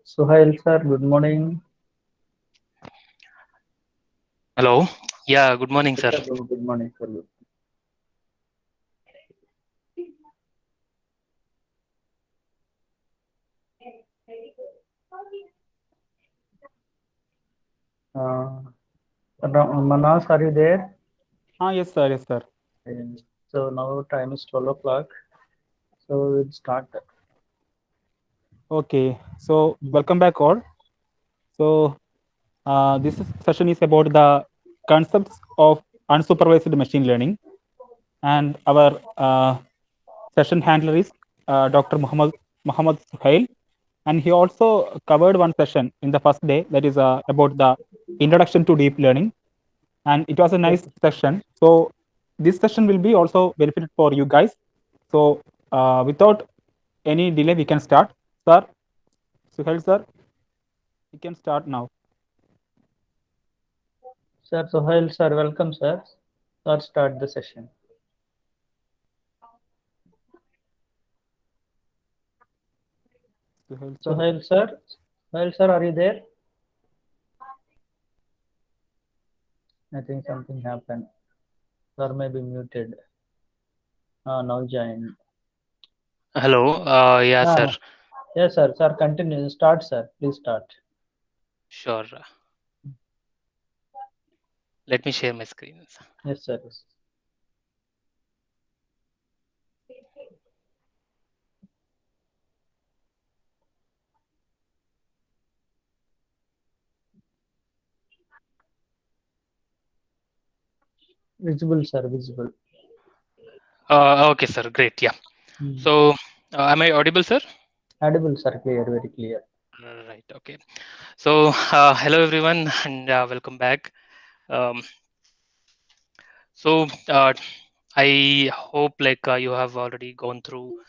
Suhail sir, good morning. Hello. Yeah, good morning, Yes, sir. sir, good morning, sir. Uh, Manas, are you there? Yes, sir. Yes, sir. And so now time is 12 o'clock. So we'll start. Okay. So, welcome back, all. So, session is about the concepts of unsupervised machine learning, and our session handler is Dr. Muhammad Suhail, and he also covered one session in the first day that is about the introduction to deep learning, and it was a Yes, nice session. So, this session will be also benefited for you guys. So, without any delay, we can start. Sir, Suhail, sir, we can start now. sir. Suhail sir, welcome, sir. Sir, start the session. Suhail, sir. Suhail sir, Suhail sir, are you there? I think something happened. Sir may be muted. Now join. Hello. Yeah, sir. Ah, yes, sir. Sir, continue. Start, sir. Please start. Sure. Let me share my screen. Yes, sir. Visible, sir. Visible. Okay, sir. Great. Yeah. Hmm. So, am I audible, sir? Audible, sir. Clear. Very clear. Right. Okay. So, hello everyone, and welcome back. Um, so, I hope like you have already gone through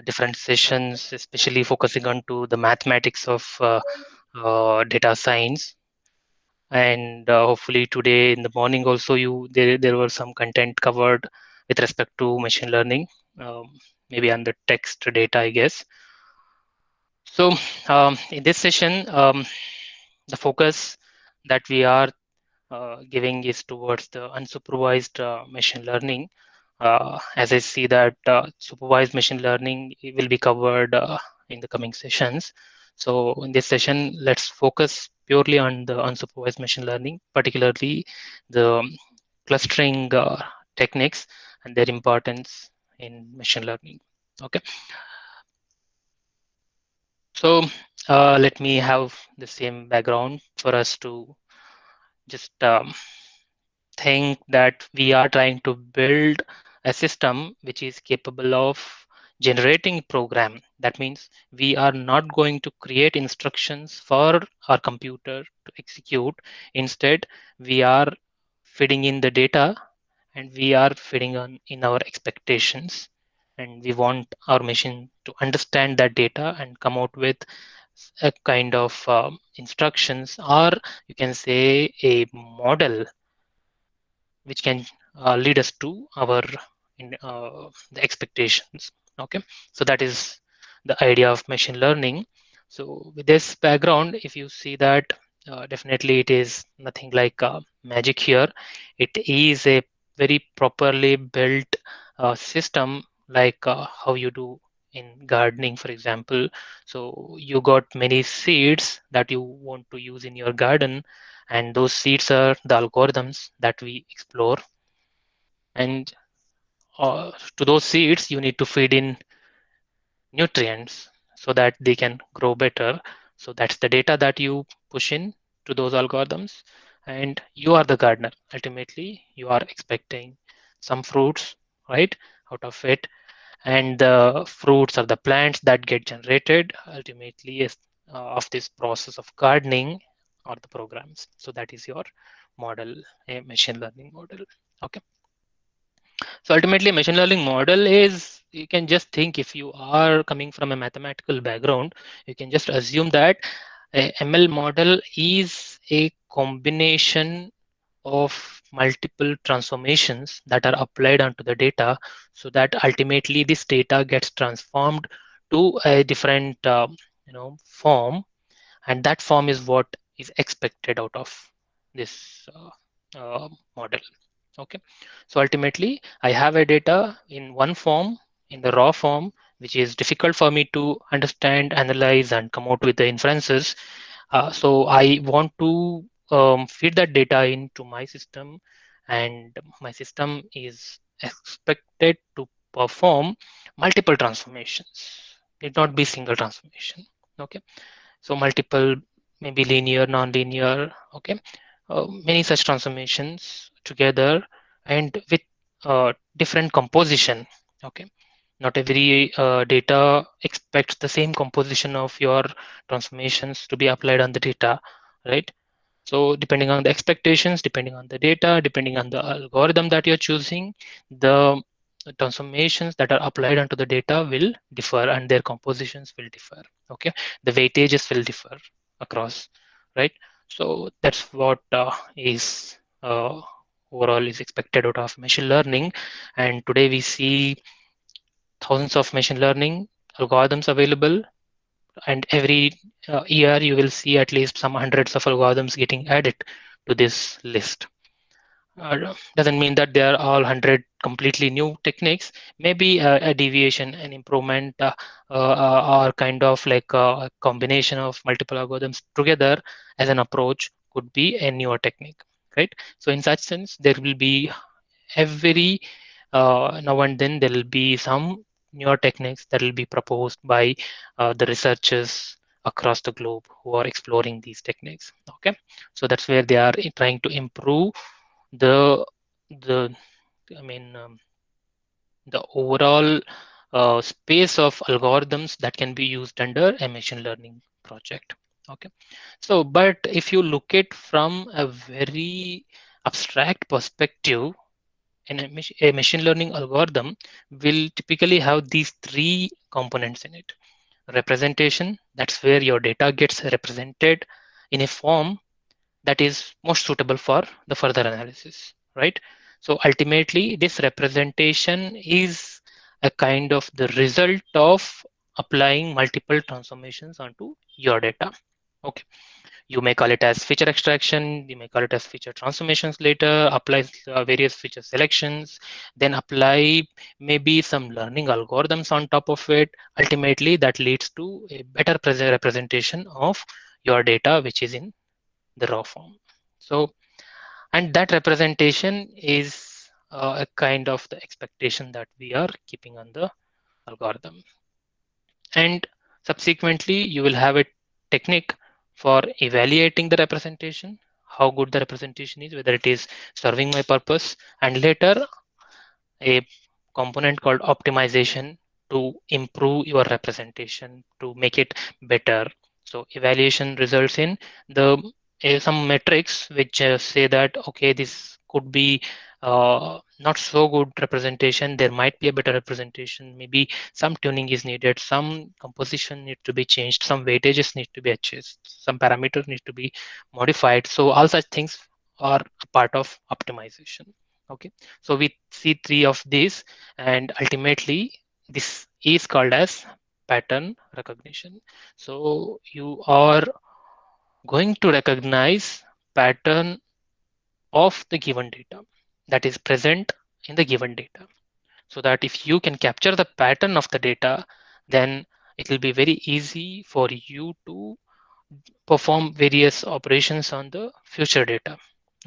different sessions, especially focusing on to the mathematics of data science. And hopefully today in the morning also there were some content covered with respect to machine learning, um, maybe on the text data, I guess. So in this session, the focus that we are giving is towards the unsupervised machine learning. As I see that supervised machine learning will be covered in the coming sessions. So in this session, let's focus purely on the unsupervised machine learning, particularly the clustering techniques and their importance in machine learning. Okay, so let me have the same background for us to just think that we are trying to build a system which is capable of generating program. That means we are not going to create instructions for our computer to execute. Instead, we are feeding in the data and we are feeding on in our expectations, and we want our machine to understand that data and come out with a kind of instructions, or you can say a model which can lead us to our the expectations. Okay, so that is the idea of machine learning. So with this background, if you see that, definitely it is nothing like magic here. It is a very properly built system, like how you do in gardening, for example. So you got many seeds that you want to use in your garden, and those seeds are the algorithms that we explore. And to those seeds you need to feed in nutrients so that they can grow better. So that's the data that you push in to those algorithms, and you are the gardener. Ultimately you are expecting some fruits, right, out of it. And the fruits are the plants that get generated ultimately is of this process of gardening or the programs. So that is your model, a machine learning model. Okay, so ultimately machine learning model is, you can just think, if you are coming from a mathematical background, you can just assume that a ML model is a combination of multiple transformations that are applied onto the data, so that ultimately this data gets transformed to a different form, and that form is what is expected out of this model. Okay, so ultimately I have a data in one form, in the raw form, which is difficult for me to understand, analyze, and come out with the inferences. So I want to feed that data into my system, and my system is expected to perform multiple transformations. It not be single transformation. Okay, so multiple, maybe linear, non-linear. Okay, many such transformations together, and with different composition. Okay, not every data expects the same composition of your transformations to be applied on the data, right? So depending on the expectations, depending on the data, depending on the algorithm that you're choosing, the transformations that are applied onto the data will differ, and their compositions will differ. Okay, the weightages will differ across, right? So that's what is overall is expected out of machine learning. And today we see thousands of machine learning algorithms available, and every year you will see at least some hundreds of algorithms getting added to this list. Doesn't mean that they are all 100 completely new techniques. Maybe a deviation, an improvement, or kind of like a combination of multiple algorithms together as an approach could be a newer technique, right? So in such sense, there will be every now and then there will be some newer techniques that will be proposed by the researchers across the globe who are exploring these techniques. Okay, so that's where they are trying to improve the the I mean the overall space of algorithms that can be used under a machine learning project. Okay, so but if you look at from a very abstract perspective, a machine learning algorithm will typically have these three components in it. Representation, that's where your data gets represented in a form that is most suitable for the further analysis, right? So ultimately, this representation is a kind of the result of applying multiple transformations onto your data. Okay, you may call it as feature extraction, you may call it as feature transformations later, apply various feature selections, then apply maybe some learning algorithms on top of it. Ultimately, that leads to a better representation of your data, which is in the raw form. So, and that representation is a kind of the expectation that we are keeping on the algorithm. And subsequently, you will have a technique for evaluating the representation, how good the representation is, whether it is serving my purpose, and later a component called optimization to improve your representation, to make it better. So evaluation results in the some metrics which say that okay, this could be not so good representation, there might be a better representation, maybe some tuning is needed, some composition need to be changed, some weightages need to be adjusted, some parameters need to be modified. So all such things are a part of optimization. Okay, so we see three of these, and ultimately this is called as pattern recognition. So you are going to recognize pattern of the given data that is present in the given data, so that if you can capture the pattern of the data, then it will be very easy for you to perform various operations on the future data.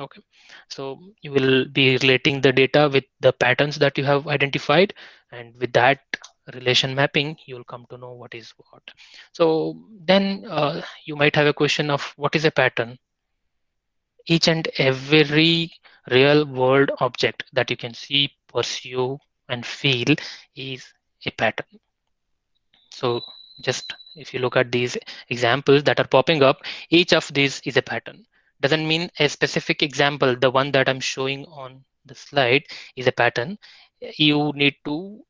Okay, so you will be relating the data with the patterns that you have identified, and with that relation mapping, you will come to know what is what. So then you might have a question of what is a pattern. Each and every real world object that you can see, pursue, and feel is a pattern. So just if you look at these examples that are popping up, each of these is a pattern. Doesn't mean a specific example, the one that I'm showing on the slide is a pattern. You need to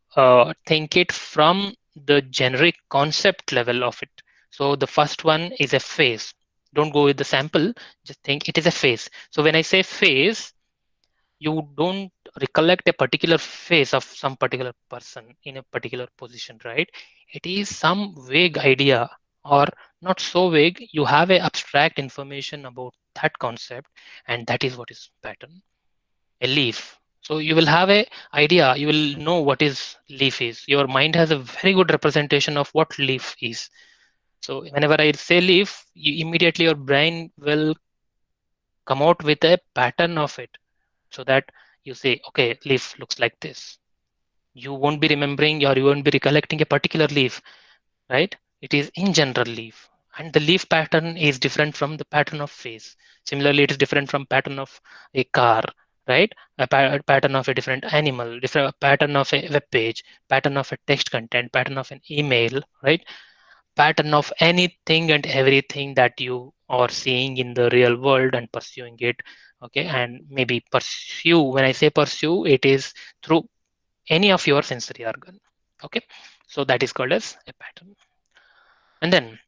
think it from the generic concept level of it. So the first one is a phase. Don't go with the sample, just think it is a phase. So when I say phase, you don't recollect a particular face of some particular person in a particular position, right? It is some vague idea or not so vague, you have a abstract information about that concept, and that is what is pattern. A leaf. So you will have a idea, you will know what is leaf is. Your mind has a very good representation of what leaf is. So whenever I say leaf, you immediately your brain will come out with a pattern of it, so that you say, okay, leaf looks like this. You won't be remembering or you won't be recollecting a particular leaf, right? It is in general leaf. And the leaf pattern is different from the pattern of face. Similarly, it is different from pattern of a car, right? Pattern of a different animal, different pattern of a web page, pattern of a text content, pattern of an email, right? Pattern of anything and everything that you are seeing in the real world and pursuing it. Okay, and maybe pursue, when I say pursue, it is through any of your sensory organ. Okay, so that is called as a pattern. And then,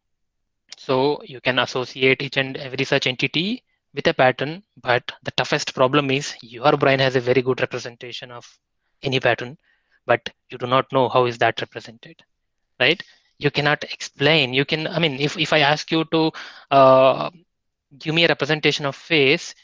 so you can associate each and every such entity with a pattern, but the toughest problem is your brain has a very good representation of any pattern, but you do not know how is that represented, right? You cannot explain. You can, I mean, if I ask you to uh, give me a representation of face,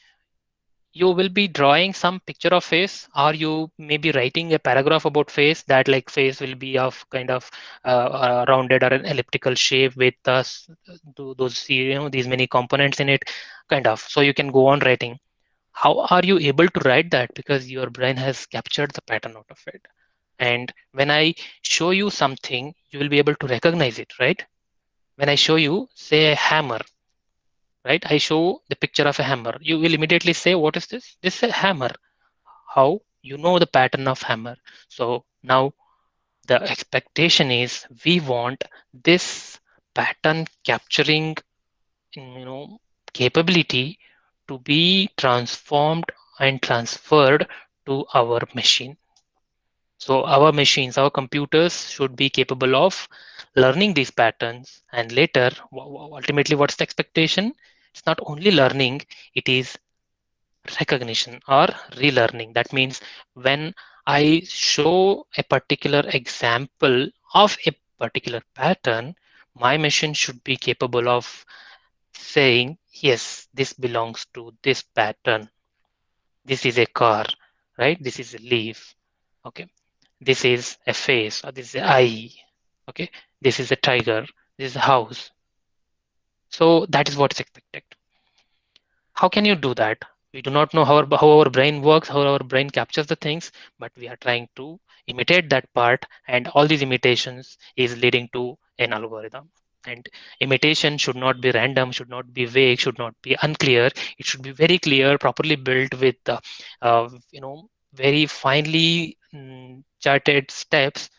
you will be drawing some picture of face, or you may be writing a paragraph about face, that like face will be of kind of rounded or an elliptical shape with those, these many components in it, kind of. So you can go on writing. How are you able to write that? Because your brain has captured the pattern out of it. And when I show you something, you will be able to recognize it, right? When I show you, say, a hammer, right? I show the picture of a hammer. You will immediately say, what is this? This is a hammer. How? You know the pattern of hammer. So now the expectation is we want this pattern capturing, capability to be transformed and transferred to our machine. So our machines, our computers should be capable of learning these patterns, and later, ultimately, what's the expectation? It's not only learning, it is recognition or relearning. That means when I show a particular example of a particular pattern, my machine should be capable of saying, yes, this belongs to this pattern. This is a car, right? This is a leaf. Okay. This is a face, or this is an eye. Okay. This is a tiger. This is a house. So that is what is expected. How can you do that? We do not know how our brain works, how our brain captures the things, but we are trying to imitate that part, and all these imitations is leading to an algorithm. And imitation should not be random, should not be vague, should not be unclear. It should be very clear, properly built with very finely charted steps,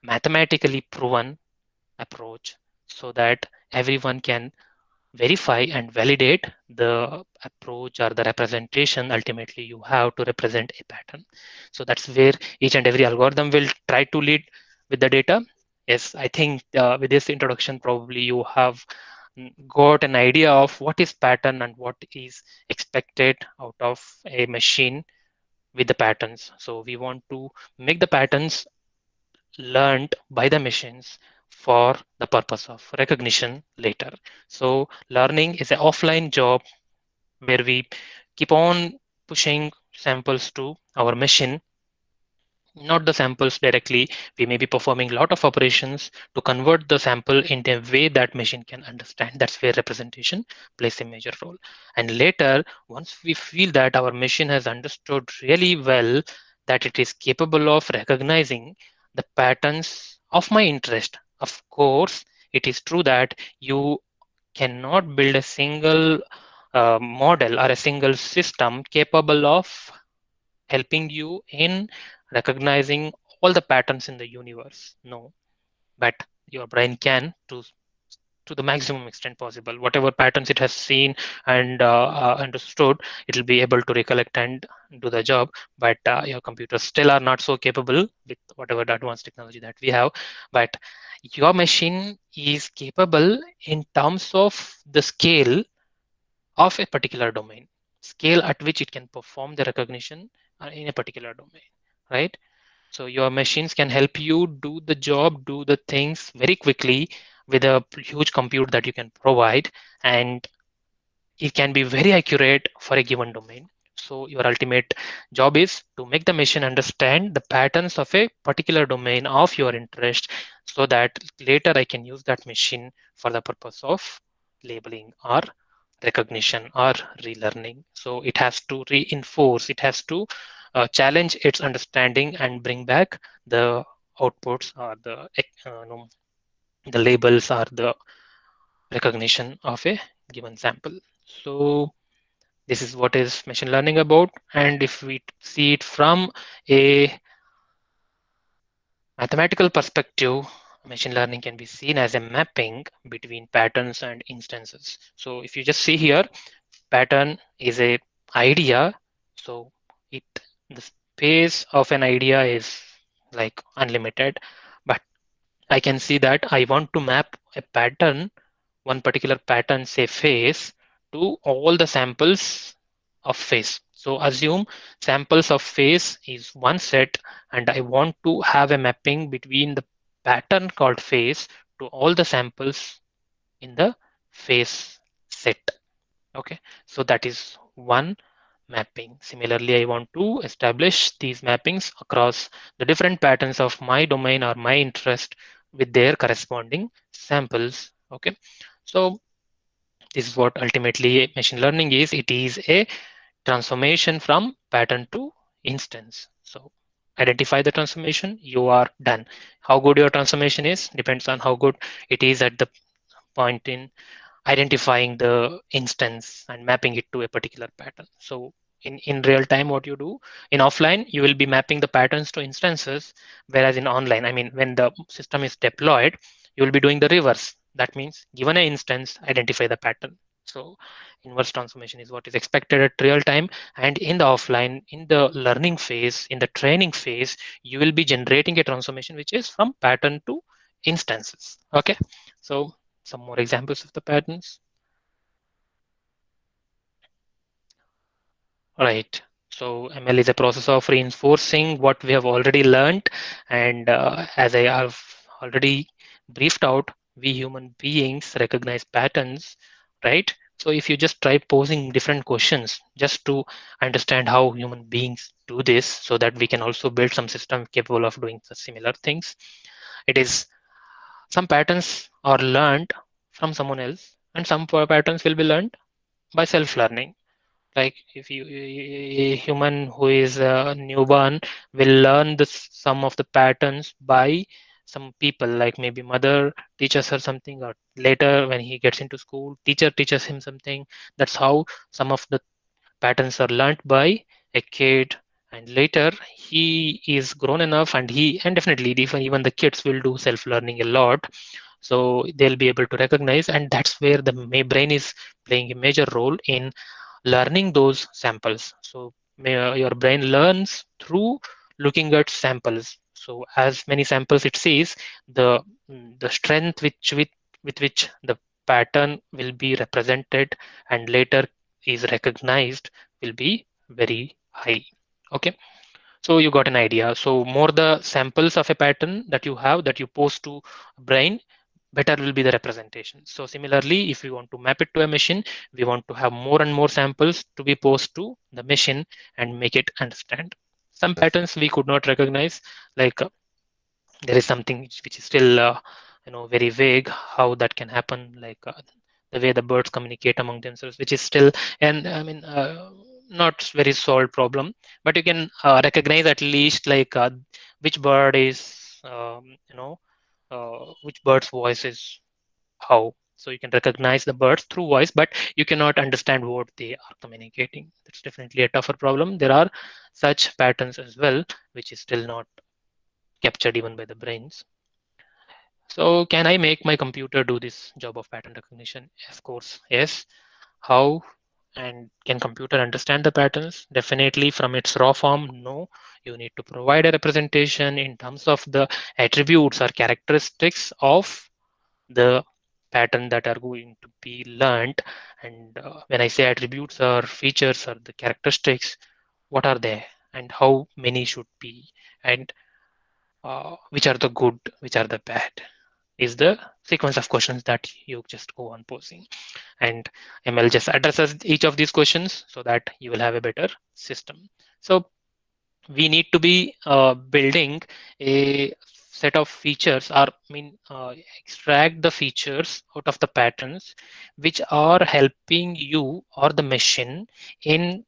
mathematically proven approach, so that everyone can verify and validate the approach or the representation ultimately you have to represent a pattern. So that's where each and every algorithm will try to lead with the data. Yes, I think with this introduction, probably you have got an idea of what is pattern and what is expected out of a machine with the patterns. So we want to make the patterns learned by the machines for the purpose of recognition later. So learning is an offline job where we keep on pushing samples to our machine, not the samples directly. We may be performing a lot of operations to convert the sample into a way that machine can understand. That's where representation plays a major role. And later, once we feel that our machine has understood really well that it is capable of recognizing the patterns of my interest, of course, it is true that you cannot build a single model or a single system capable of helping you in recognizing all the patterns in the universe. No, but your brain can to the maximum extent possible. Whatever patterns it has seen and understood, it will be able to recollect and do the job. But your computers still are not so capable with whatever the advanced technology that we have. But your machine is capable in terms of the scale of a particular domain, scale at which it can perform the recognition in a particular domain, right? So your machines can help you do the job, do the things very quickly with a huge compute that you can provide, and it can be very accurate for a given domain. So your ultimate job is to make the machine understand the patterns of a particular domain of your interest, so that later I can use that machine for the purpose of labeling or recognition or relearning. So it has to reinforce, it has to challenge its understanding and bring back the outputs or the labels or the recognition of a given sample. So this is what is machine learning about. And if we see it from a mathematical perspective, machine learning can be seen as a mapping between patterns and instances. So if you just see here, pattern is a idea. So it the space of an idea is like unlimited, but I can see that I want to map a pattern, one particular pattern, say face, to all the samples of face. So assume samples of face is one set, and I want to have a mapping between the pattern called face to all the samples in the face set. Okay, so that is one mapping. Similarly, I want to establish these mappings across the different patterns of my domain or my interest with their corresponding samples. Okay, so this is what ultimately machine learning is. It is a transformation from pattern to instance. So identify the transformation, you are done. How good your transformation is depends on how good it is at the point in identifying the instance and mapping it to a particular pattern. So in real time, what you do in offline, you will be mapping the patterns to instances, whereas in online, I mean, when the system is deployed, you will be doing the reverse. That means given an instance, identify the pattern. So inverse transformation is what is expected at real time. And in the offline, in the learning phase, in the training phase, you will be generating a transformation which is from pattern to instances. Okay, so some more examples of the patterns. Right. So ML is a process of reinforcing what we have already learned. And as I have already briefed out, we human beings recognize patterns, right? So if you just try posing different questions just to understand how human beings do this, so that we can also build some system capable of doing similar things, it is some patterns are learned from someone else, and some patterns will be learned by self-learning. Like if you a human who is a newborn will learn some of the patterns by some people, like maybe mother teaches her something, or later when he gets into school, teacher teaches him something. That's how some of the patterns are learned by a kid, and later he is grown enough, and he and definitely even the kids will do self-learning a lot. So they'll be able to recognize, and that's where the brain is playing a major role in learning those samples. So your brain learns through looking at samples. So as many samples it sees, the the strength with which the pattern will be represented and later is recognized will be very high. Okay, so you got an idea. So more the samples of a pattern that you have, that you pose to brain, better will be the representation. So similarly, if we want to map it to a machine, we want to have more and more samples to be posed to the machine and make it understand. Some patterns we could not recognize, like there is something which is still very vague how that can happen, like the way the birds communicate among themselves, which is still, and I mean, not very solved problem, but you can recognize at least like which bird is which bird's voice is how. So you can recognize the birds through voice, but you cannot understand what they are communicating. That's definitely a tougher problem. There are such patterns as well, which is still not captured even by the brains. So can I make my computer do this job of pattern recognition? Of course, yes. How? And can computer understand the patterns? Definitely from its raw form, no. You need to provide a representation in terms of the attributes or characteristics of the pattern that are going to be learned. And when I say attributes or features or the characteristics, what are they and how many should be, and which are the good, which are the bad. is the sequence of questions that you just go on posing, and ML just addresses each of these questions so that you will have a better system. So we need to be building a set of features, or extract the features out of the patterns which are helping you or the machine in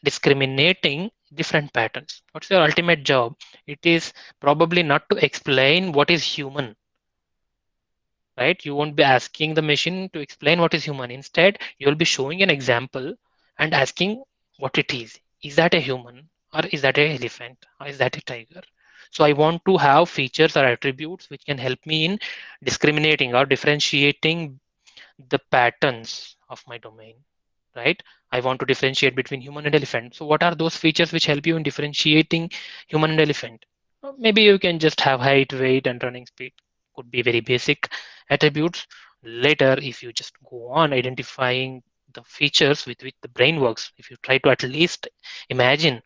discriminating different patterns. What's your ultimate job? It is probably not to explain what is human, right? You won't be asking the machine to explain what is human. Instead, you'll be showing an example and asking what it is. Is that a human? Or is that an elephant? Or is that a tiger? So I want to have features or attributes which can help me in discriminating or differentiating the patterns of my domain, right? I want to differentiate between human and elephant. So what are those features which help you in differentiating human and elephant? Maybe you can just have height, weight, and running speed. Could be very basic attributes. Later, if you just go on identifying the features with which the brain works, if you try to at least imagine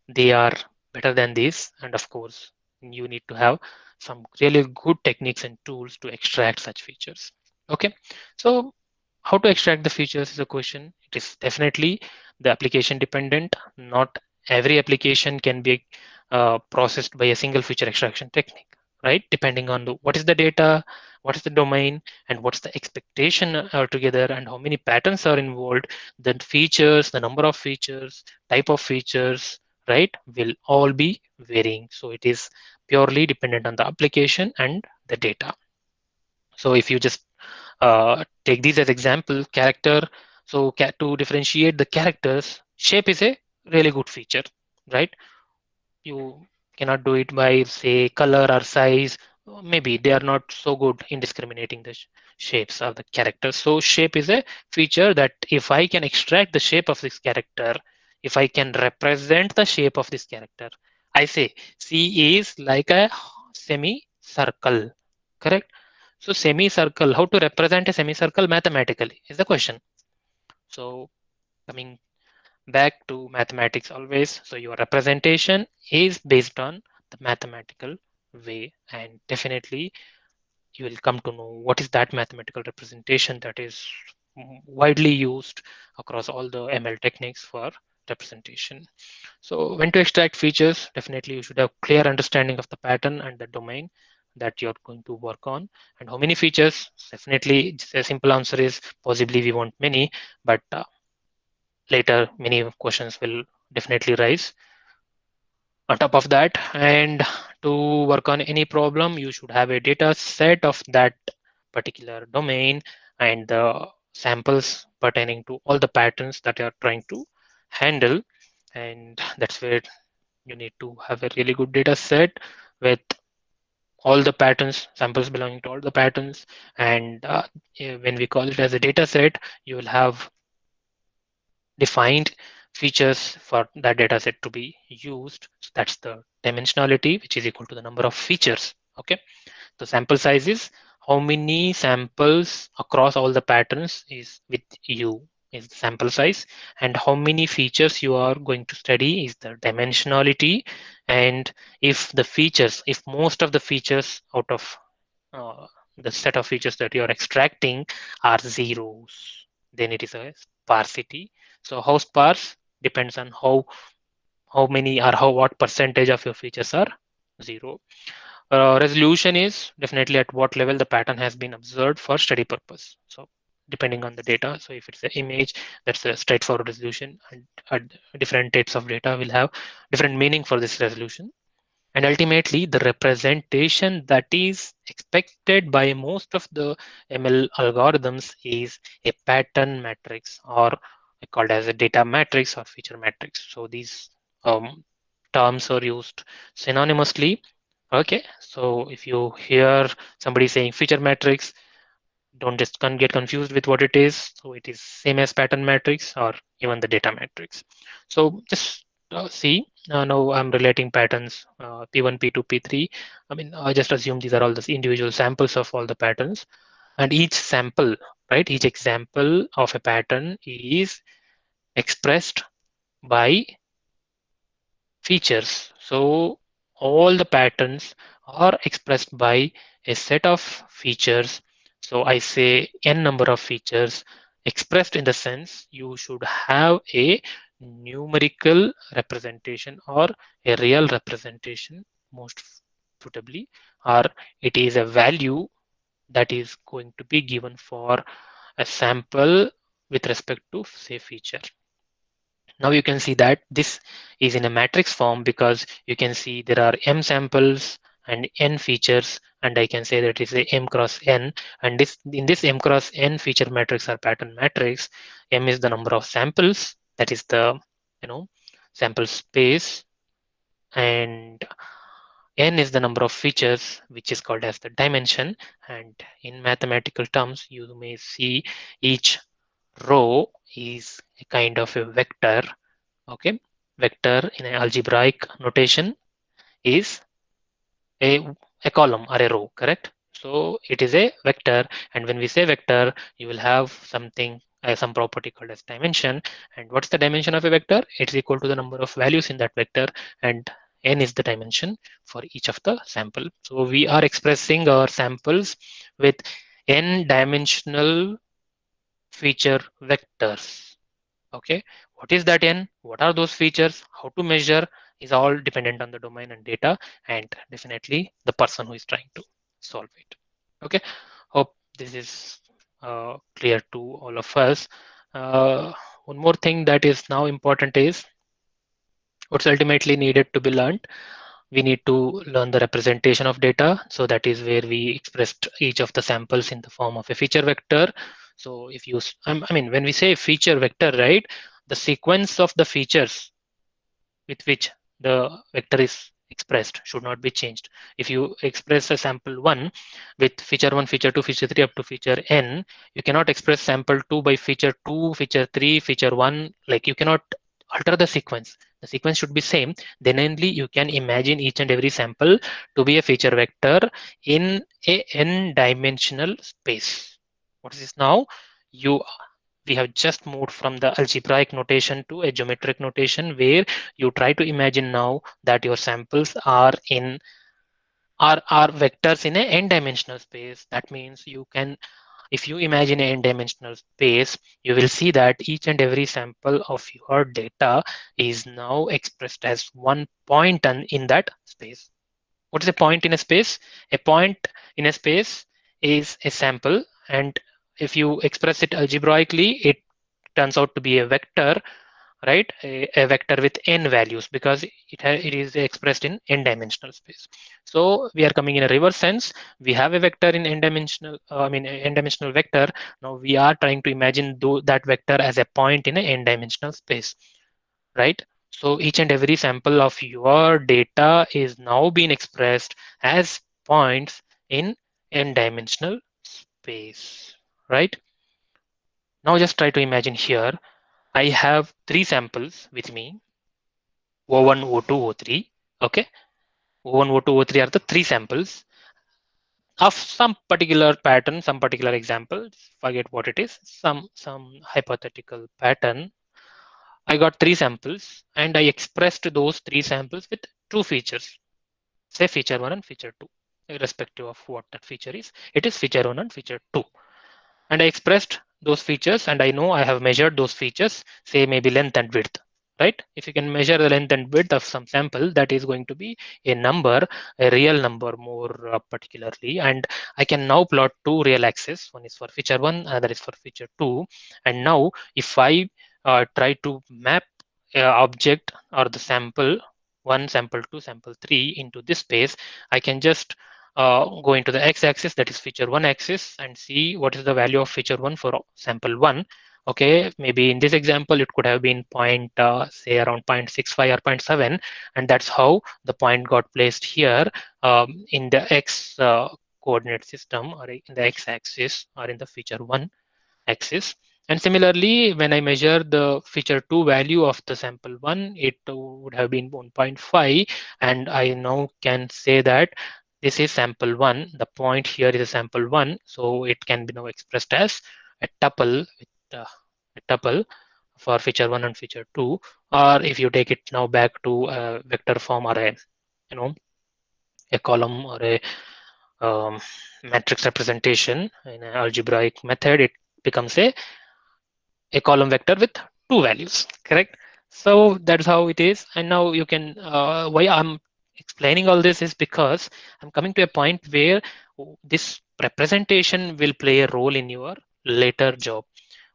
they are better than this, and of course, you need to have some really good techniques and tools to extract such features. Okay, so how to extract the features is a question. It is definitely the application dependent. Not every application can be processed by a single feature extraction technique, right? Depending on what is the data, what is the domain, and what's the expectation altogether, and how many patterns are involved, the features, the number of features, type of features, right, will all be varying. So it is purely dependent on the application and the data. So if you just take these as example, character. So to differentiate the characters, shape is a really good feature, right? You cannot do it by say color or size. Maybe they are not so good in discriminating the shapes of the characters. So shape is a feature that if I can extract the shape of this character, if I can represent the shape of this character, I say C is like a semicircle, correct? So semicircle, how to represent a semicircle mathematically is the question. So coming back to mathematics always. So your representation is based on the mathematical way, and definitely you will come to know what is that mathematical representation that is widely used across all the ML techniques for representation. So when to extract features, definitely you should have clear understanding of the pattern and the domain that you're going to work on. And how many features? Definitely a simple answer is possibly we want many, but later many questions will definitely rise on top of that. And to work on any problem, you should have a data set of that particular domain and the samples pertaining to all the patterns that you're trying to handle. And that's where you need to have a really good data set with all the patterns, samples belonging to all the patterns. And when we call it as a data set, you will have defined features for that data set to be used. So that's the dimensionality, which is equal to the number of features. Okay. The sample size is how many samples across all the patterns is with you is the sample size, and how many features you are going to study is the dimensionality. And if the features, if most of the features out of uh, the set of features that you are extracting are zeros, then it is a sparsity. So how sparse depends on how many or how what percentage of your features are zero. Resolution is definitely at what level the pattern has been observed for study purpose. So depending on the data. So if it's an image, that's a straightforward resolution, and different types of data will have different meaning for this resolution. And ultimately, the representation that is expected by most of the ML algorithms is a pattern matrix, or called as a data matrix or feature matrix. So these terms are used synonymously. Okay, so if you hear somebody saying feature matrix, don't just get confused with what it is. So it is same as pattern matrix or even the data matrix. So just see, now I'm relating patterns P1, P2, P3. I mean, I just assume these are all the individual samples of all the patterns, and each sample, right, each example of a pattern is expressed by features. So all the patterns are expressed by a set of features. So I say n number of features expressed in the sense you should have a numerical representation or a real representation most suitably, or it is a value that is going to be given for a sample with respect to say feature. Now you can see that this is in a matrix form because you can see there are m samples and n features, and I can say that it's a m cross n, and this in this m cross n feature matrix or pattern matrix, m is the number of samples, that is the sample space, and n is the number of features, which is called as the dimension. And in mathematical terms you may see each row is a kind of a vector. Okay, vector in an algebraic notation is a, a column or a row, correct? So it is a vector, and when we say vector, you will have something, some property called as dimension. And what's the dimension of a vector? It's equal to the number of values in that vector, and n is the dimension for each of the sample. So we are expressing our samples with n dimensional feature vectors. Okay, what is that n? What are those features? How to measure is all dependent on the domain and data, and definitely the person who is trying to solve it. Okay, hope this is clear to all of us. One more thing that is now important is what's ultimately needed to be learned. We need to learn the representation of data. So that is where we expressed each of the samples in the form of a feature vector. So if you, I mean, when we say feature vector, right, the sequence of the features with which the vector is expressed should not be changed. If you express a sample 1 with feature 1, feature 2, feature 3 up to feature n, you cannot express sample 2 by feature 2, feature 3, feature 1. Like you cannot alter the sequence. The sequence should be same. Then only you can imagine each and every sample to be a feature vector in a n-dimensional space. What is this now? We have just moved from the algebraic notation to a geometric notation where you try to imagine now that your samples are vectors in a n-dimensional space. That means you can, if you imagine an n-dimensional space, you will see that each and every sample of your data is now expressed as one point in that space. What is a point in a space? A point in a space is a sample, and if you express it algebraically, it turns out to be a vector, right? A vector with n values because it is expressed in n-dimensional space. So we are coming in a reverse sense. We have a vector in n-dimensional, n-dimensional vector. Now we are trying to imagine that vector as a point in an n-dimensional space, right? So each and every sample of your data is now being expressed as points in n-dimensional space, right? Now just try to imagine here I have three samples with me, O1, O2, O3. Okay, O1, O2, O3 are the three samples of some particular pattern, some particular example. Forget what it is. Some hypothetical pattern. I got three samples, and I expressed those three samples with two features. Say feature one and feature two, irrespective of what that feature is. It is feature one and feature two. And I expressed those features, and I know I have measured those features, say maybe length and width, right? If you can measure the length and width of some sample, that is going to be a number, a real number more particularly. And I can now plot two real axes. One is for feature one, other is for feature two. And now if I try to map object or the sample one, sample two, sample three into this space, I can just go into the x-axis, that is feature one axis, and see what is the value of feature one for sample one. Okay, maybe in this example it could have been point say around 0.65 or zero 0.7, and that's how the point got placed here in the x coordinate system or in the x-axis or in the feature one axis. And similarly, when I measure the feature 2 value of the sample 1, it would have been 1.5, and I now can say that this is sample 1. The point here is a sample 1, so it can be now expressed as a tuple with a tuple for feature 1 and feature 2, or if you take it now back to a vector form or a a column or a matrix representation in an algebraic method, it becomes a column vector with two values, correct? So that's how it is. And now you can, why I'm explaining all this is because I'm coming to a point where this representation will play a role in your later job.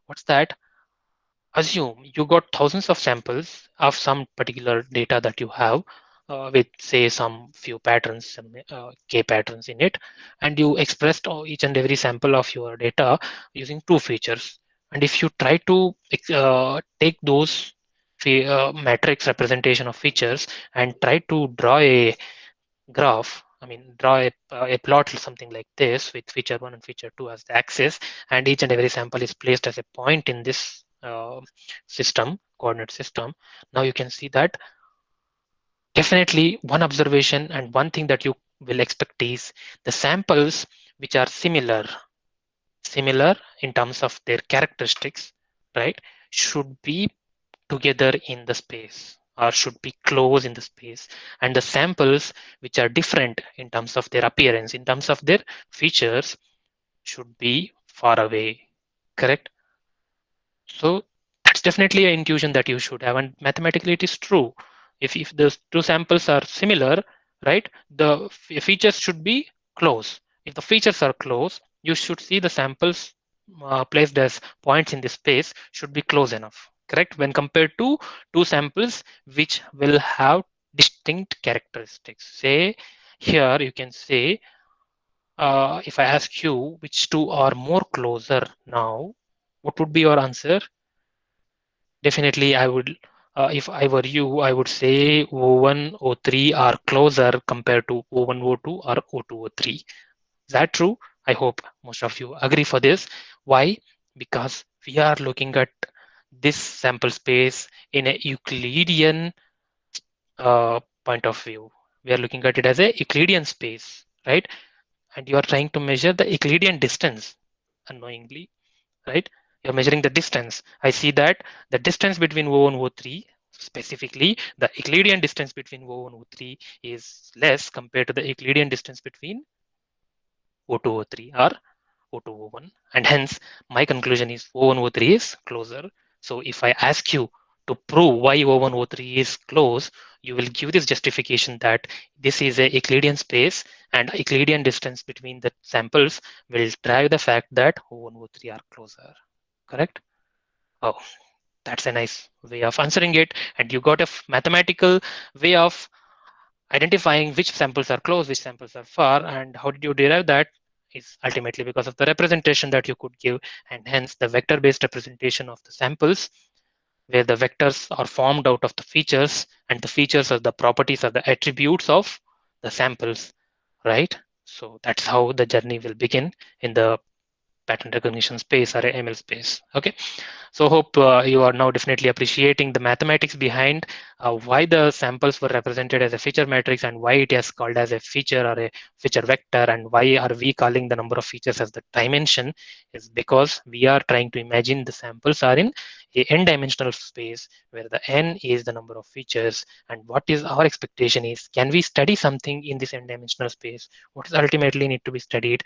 What's that? Assume you got thousands of samples of some particular data that you have with say some few patterns, some k patterns in it, and you expressed each and every sample of your data using two features. And if you try to take those matrix representation of features and try to draw a graph, I mean, draw a plot something like this with feature 1 and feature 2 as the axis, and each and every sample is placed as a point in this system, coordinate system. Now you can see that definitely one observation and one thing that you will expect is the samples which are similar in terms of their characteristics, right, should be together in the space or should be close in the space, and the samples which are different in terms of their appearance, in terms of their features, should be far away, correct? So that's definitely an intuition that you should have, and mathematically it is true. If those two samples are similar, right, the features should be close. If the features are close, you should see the samples placed as points in the space should be close enough, correct? When compared to two samples which will have distinct characteristics. Say here you can say, if I ask you which two are more closer now, what would be your answer? Definitely, I would, if I were you, I would say O1, O3 are closer compared to O1, O2 or O2, O3. Is that true? I hope most of you agree for this. Why? Because we are looking at this sample space in a Euclidean point of view. We are looking at it as a Euclidean space, right? And you are trying to measure the Euclidean distance unknowingly, right? You're measuring the distance. I see that the distance between O1 and O3, specifically the Euclidean distance between O1 and O3 is less compared to the Euclidean distance between O2, O3 or O2, O1. And hence, my conclusion is O1, O3 is closer. So if I ask you to prove why O1, O3 is close, you will give this justification that this is a Euclidean space and Euclidean distance between the samples will drive the fact that O1, O3 are closer. Correct? Oh, that's a nice way of answering it. And you got a mathematical way of identifying which samples are close, which samples are far, and how did you derive that is ultimately because of the representation that you could give, and hence the vector-based representation of the samples, where the vectors are formed out of the features, and the features are the properties or the attributes of the samples, right? So that's how the journey will begin in the pattern recognition space or ML space. Okay. So hope you are now definitely appreciating the mathematics behind why the samples were represented as a feature matrix and why it is called as a feature or a feature vector, and why are we calling the number of features as the dimension is because we are trying to imagine the samples are in a n-dimensional space where the n is the number of features, and what is our expectation is, can we study something in this n-dimensional space? What is ultimately need to be studied?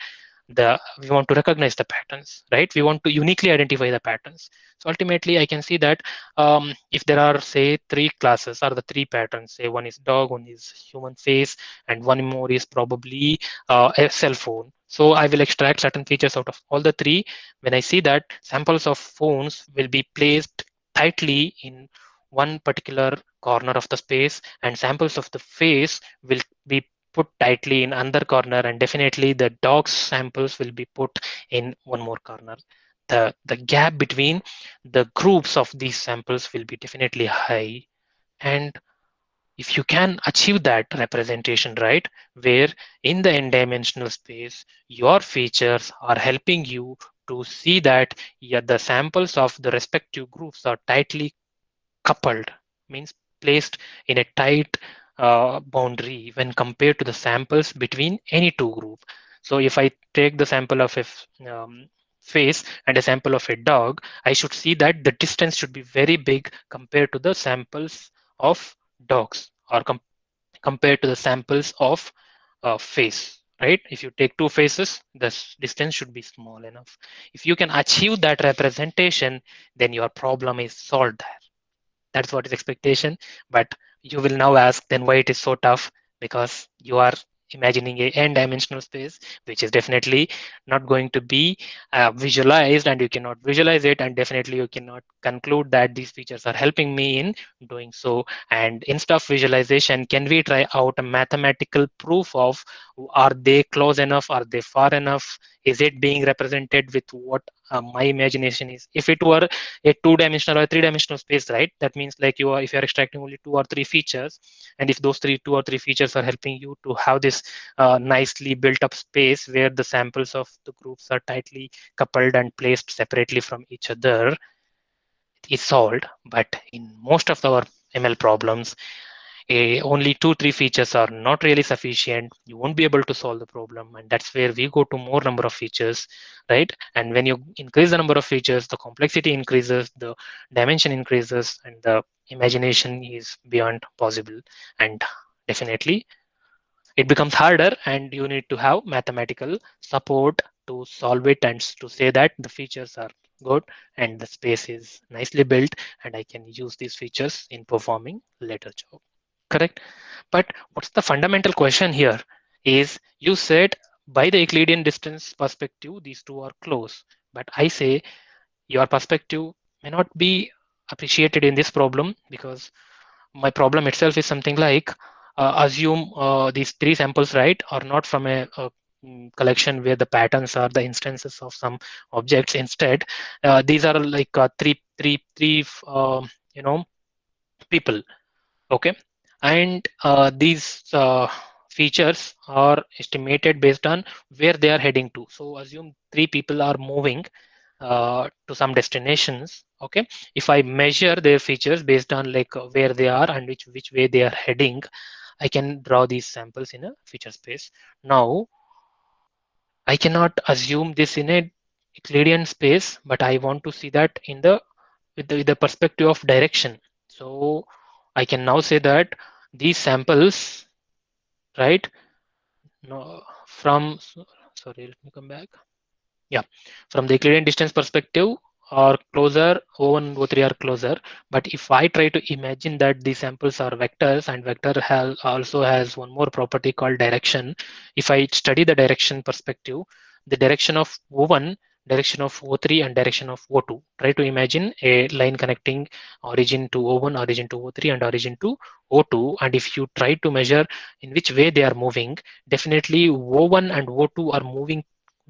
We want to recognize the patterns, right? We want to uniquely identify the patterns. So ultimately I can see that if there are say three classes or the three patterns, say one is dog, one is human face, and one more is probably a cell phone, so I will extract certain features out of all the three. When I see that samples of phones will be placed tightly in one particular corner of the space, and samples of the face will be put tightly in another corner, and definitely the dog samples will be put in one more corner. The gap between the groups of these samples will be definitely high. And if you can achieve that representation, right, where in the n-dimensional space your features are helping you to see that, yeah, the samples of the respective groups are tightly coupled, means placed in a tight boundary when compared to the samples between any two group. So if I take the sample of a face and a sample of a dog, I should see that the distance should be very big compared to the samples of dogs or compared to the samples of face. right? If you take two faces, the distance should be small enough. If you can achieve that representation, then your problem is solved. That's what is expectation. But you will now ask, then why it is so tough? Because you are imagining a n-dimensional space, which is definitely not going to be visualized, and you cannot visualize it, and definitely you cannot conclude that these features are helping me in doing so. And instead of visualization, can we try out a mathematical proof of, are they close enough, are they far enough, is it being represented with what my imagination is? If it were a two-dimensional or three-dimensional space, right? That means like you are, if you're extracting only two or three features, and if those two or three features are helping you to have this nicely built up space where the samples of the groups are tightly coupled and placed separately from each other, is solved. But in most of our ML problems, only two, three features are not really sufficient. You won't be able to solve the problem. And that's where we go to more number of features, right? And when you increase the number of features, the complexity increases, the dimension increases, and the imagination is beyond possible. And definitely it becomes harder, and you need to have mathematical support to solve it and to say that the features are good and the space is nicely built, and I can use these features in performing later job. Correct? But what's the fundamental question here is, you said by the Euclidean distance perspective, these two are close. But I say your perspective may not be appreciated in this problem, because my problem itself is something like, assume these three samples, right, are not from a collection where the patterns are the instances of some objects. Instead, these are like three people. Okay, and these features are estimated based on where they are heading to. So assume three people are moving to some destinations. Okay, if I measure their features based on like where they are and which way they are heading, I can draw these samples in a feature space. Now I cannot assume this in a Euclidean space, but I want to see that in the with the perspective of direction. So I can now say that these samples, right? No, from, sorry, let me come back. Yeah, from the Euclidean distance perspective, are closer, O1 and O3 are closer. But if I try to imagine that these samples are vectors, and vector also has one more property called direction. If I study the direction perspective, the direction of O1, direction of O3, and direction of O2. Try to imagine a line connecting origin to O1, origin to O3, and origin to O2. And if you try to measure in which way they are moving, definitely O1 and O2 are moving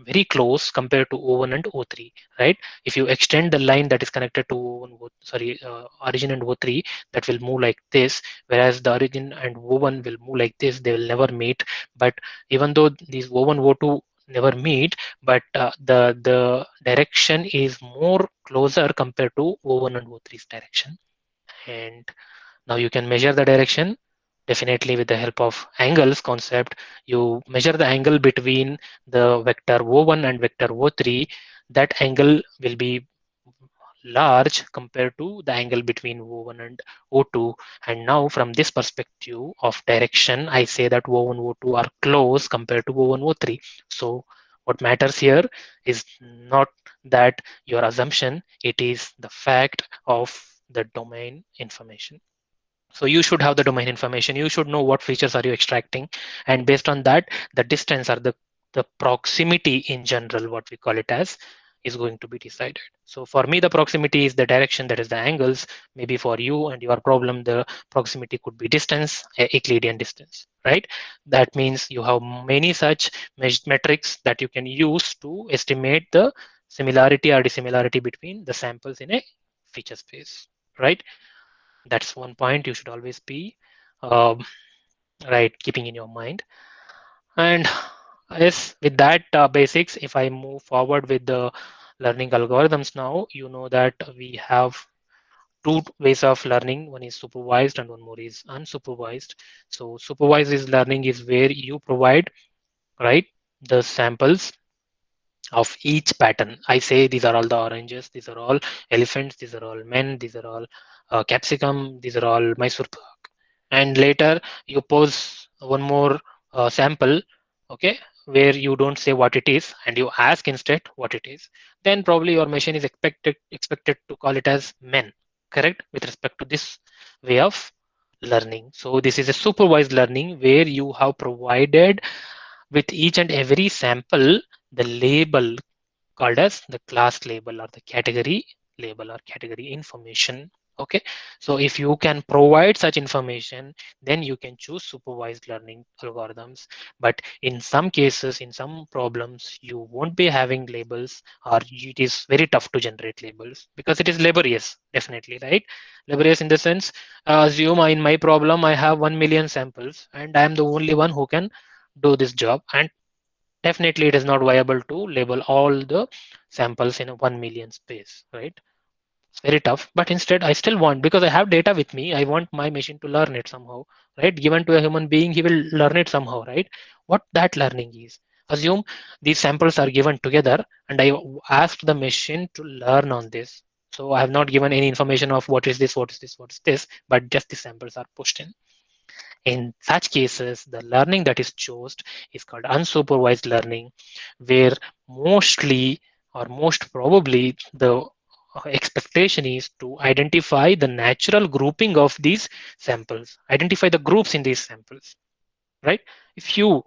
very close compared to O1 and O3, right? If you extend the line that is connected to O1, origin and O3, that will move like this, whereas the origin and O1 will move like this. They will never meet. But even though these O1, O2 never meet, but the direction is more closer compared to O1 and O3's direction. And now you can measure the direction definitely with the help of angles concept. You measure the angle between the vector O1 and vector O3. That angle will be large compared to the angle between O1 and O2. And now from this perspective of direction, I say that O1, O2 are close compared to O1, O3. So what matters here is not that your assumption, it is the fact of the domain information. So you should have the domain information. You should know what features are you extracting, and based on that, the distance or the proximity in general, what we call it as, is going to be decided. So for me, the proximity is the direction, that is the angles. Maybe for you and your problem, the proximity could be distance, Euclidean distance, right? That means you have many such metrics that you can use to estimate the similarity or dissimilarity between the samples in a feature space, right? That's one point you should always be um, right keeping in your mind. And yes, with that basics, if I move forward with the learning algorithms now, you know that we have two ways of learning. One is supervised and one more is unsupervised. So supervised is learning is where you provide, right, the samples of each pattern. I say these are all the oranges, these are all elephants, these are all men, these are all capsicum, these are all Mysore Pak. And later you pose one more sample, okay, where you don't say what it is and you ask instead what it is, then probably your machine is expected to call it as men, correct, with respect to this way of learning. So this is a supervised learning where you have provided with each and every sample the label called as the class label or the category label or category information. Okay, so if you can provide such information, then you can choose supervised learning algorithms. But in some cases, in some problems, you won't be having labels, or it is very tough to generate labels because it is laborious, definitely, right? Laborious in the sense, assume in my problem I have 1 million samples and I am the only one who can do this job, and definitely it is not viable to label all the samples in a 1 million space, right? It's very tough, but instead I still want, because I have data with me, I want my machine to learn it somehow, right? Given to a human being, he will learn it somehow, right? What that learning is, assume these samples are given together and I asked the machine to learn on this. So I have not given any information of what is this, what is this, what is this, but just the samples are pushed in. In such cases, the learning that is chosen is called unsupervised learning, where mostly or most probably the expectation is to identify the natural grouping of these samples, identify the groups in these samples, right? If you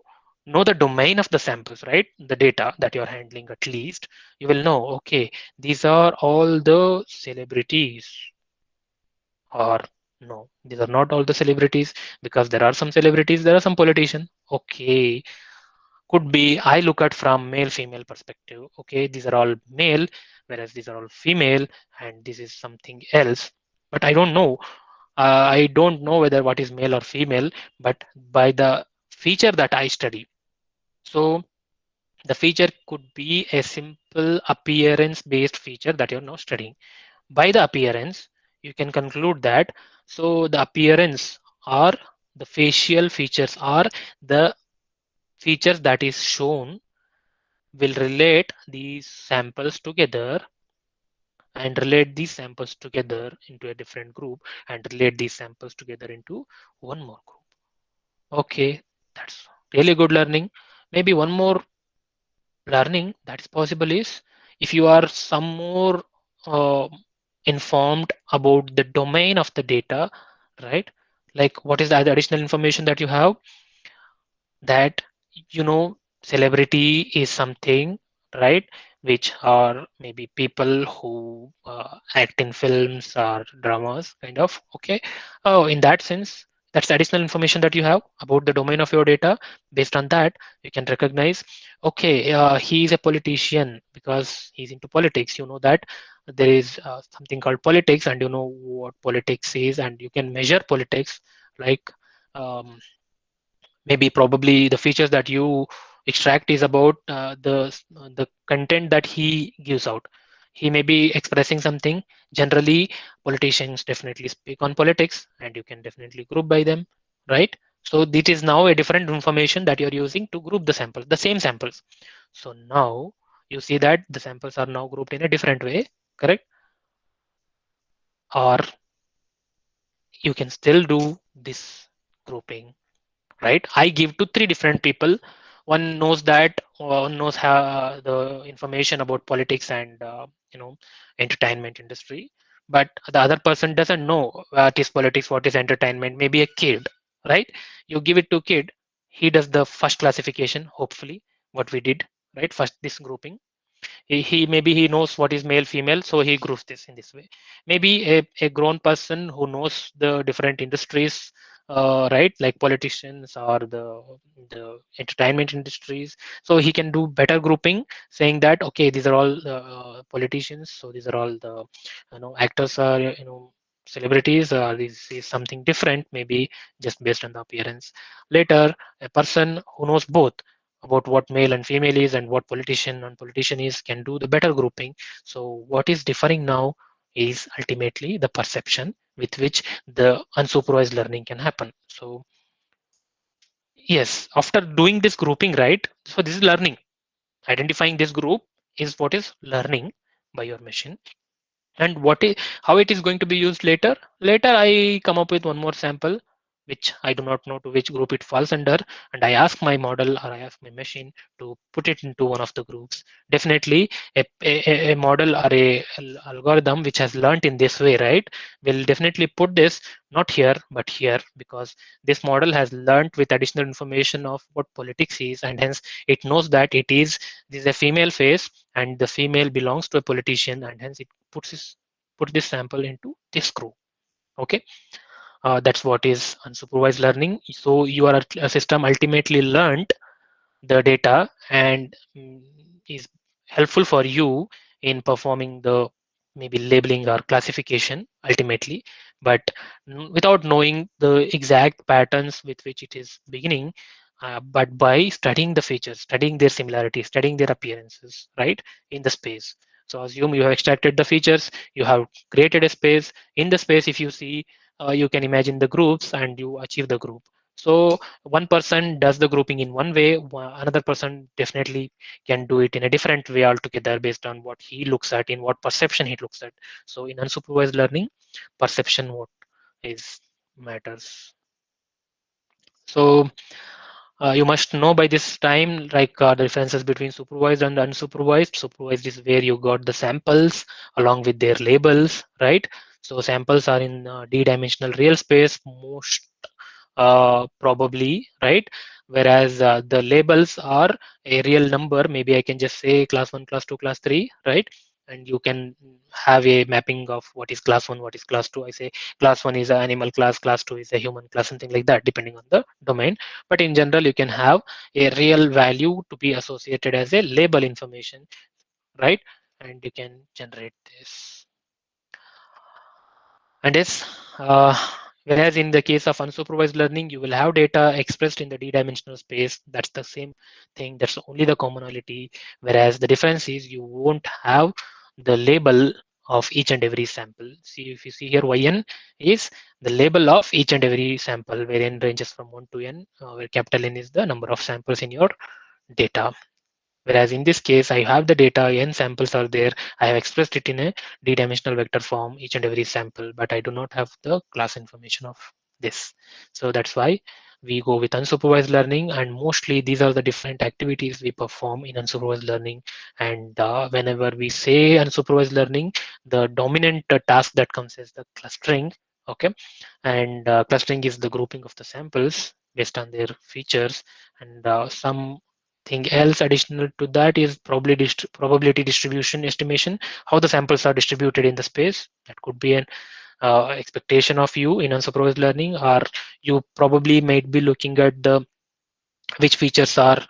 know the domain of the samples, right, the data that you're handling, at least you will know, okay, these are all the celebrities, or no, these are not all the celebrities, because there are some celebrities, there are some politicians. Okay, could be I look at from male female perspective. Okay, these are all male, whereas these are all female, and this is something else. But I don't know. I don't know whether what is male or female, but by the feature that I study. So the feature could be a simple appearance based feature that you're now studying. By the appearance, you can conclude that, so the appearance or the facial features are the features that is shown will relate these samples together, and relate these samples together into a different group, and relate these samples together into one more group. Okay, that's really good learning. Maybe one more learning that is possible is, if you are some more uh, informed about the domain of the data, right? Like what is the additional information that you have, that you know celebrity is something, right, which are maybe people who act in films or dramas, kind of. Okay, oh, in that sense, that's the additional information that you have about the domain of your data. Based on that, you can recognize, okay, he is a politician because he's into politics. You know that there is something called politics, and you know what politics is, and you can measure politics, like um, maybe probably the features that you extract is about the content that he gives out. He may be expressing something. Generally, politicians definitely speak on politics, and you can definitely group by them, right? So this is now a different information that you're using to group the samples, the same samples. So now you see that the samples are now grouped in a different way, correct? Or you can still do this grouping, right? I give to three different people. One knows that, one knows the information about politics and entertainment industry, but the other person doesn't know what is politics, what is entertainment. Maybe a kid, right? You give it to kid, he does the first classification. Hopefully, what we did, right? First this grouping, he maybe he knows what is male female, so he groups this in this way. Maybe a grown person who knows the different industries, right, like politicians or the entertainment industries, so he can do better grouping, saying that, okay, these are all politicians, so these are all the actors, are celebrities, this is something different, maybe just based on the appearance. Later, a person who knows both about what male and female is and what politician and politician is can do the better grouping. So what is differing now is ultimately the perception with which the unsupervised learning can happen. So yes, after doing this grouping, right, so this is learning. Identifying this group is what is learning by your machine. And how it is going to be used later. Later I come up with one more sample which I do not know to which group it falls under, and I ask my model or I ask my machine to put it into one of the groups. Definitely a model or a algorithm which has learned in this way, right, will definitely put this not here but here, because this model has learned with additional information of what politics is, and hence it knows that this is a female face and the female belongs to a politician, and hence it put this sample into this group. Okay, that's what is unsupervised learning. So your system ultimately learned the data and is helpful for you in performing the maybe labeling or classification ultimately, but without knowing the exact patterns with which it is beginning, but by studying the features, studying their similarities, studying their appearances, right, in the space. So assume you have extracted the features, you have created a space. In the space, if you see, you can imagine the groups and you achieve the group. So one person does the grouping in one way, another person definitely can do it in a different way altogether based on what he looks at, in what perception he looks at. So in unsupervised learning, perception what is matters. So you must know by this time, like the differences between supervised and unsupervised. Supervised is where you got the samples along with their labels, right? So samples are in d-dimensional real space most probably, right? Whereas the labels are a real number. Maybe I can just say class 1, class 2, class 3, right? And you can have a mapping of what is class 1, what is class 2. I say class 1 is an animal class 2 is a human class, something like that, depending on the domain. But in general, you can have a real value to be associated as a label information, right? And you can generate this. And yes, whereas in the case of unsupervised learning, you will have data expressed in the d-dimensional space. That's the same thing. That's only the commonality. Whereas the difference is you won't have the label of each and every sample. See, if you see here, yn is the label of each and every sample, where n ranges from 1 to n, where capital N is the number of samples in your data. Whereas in this case, I have the data, n samples are there. I have expressed it in a d-dimensional vector form, each and every sample, but I do not have the class information of this. So that's why we go with unsupervised learning, and mostly these are the different activities we perform in unsupervised learning. And whenever we say unsupervised learning, the dominant task that comes is the clustering. Okay, and clustering is the grouping of the samples based on their features, and something else additional to that is probability distribution estimation, how the samples are distributed in the space. That could be an expectation of you in unsupervised learning, or you probably might be looking at the which features are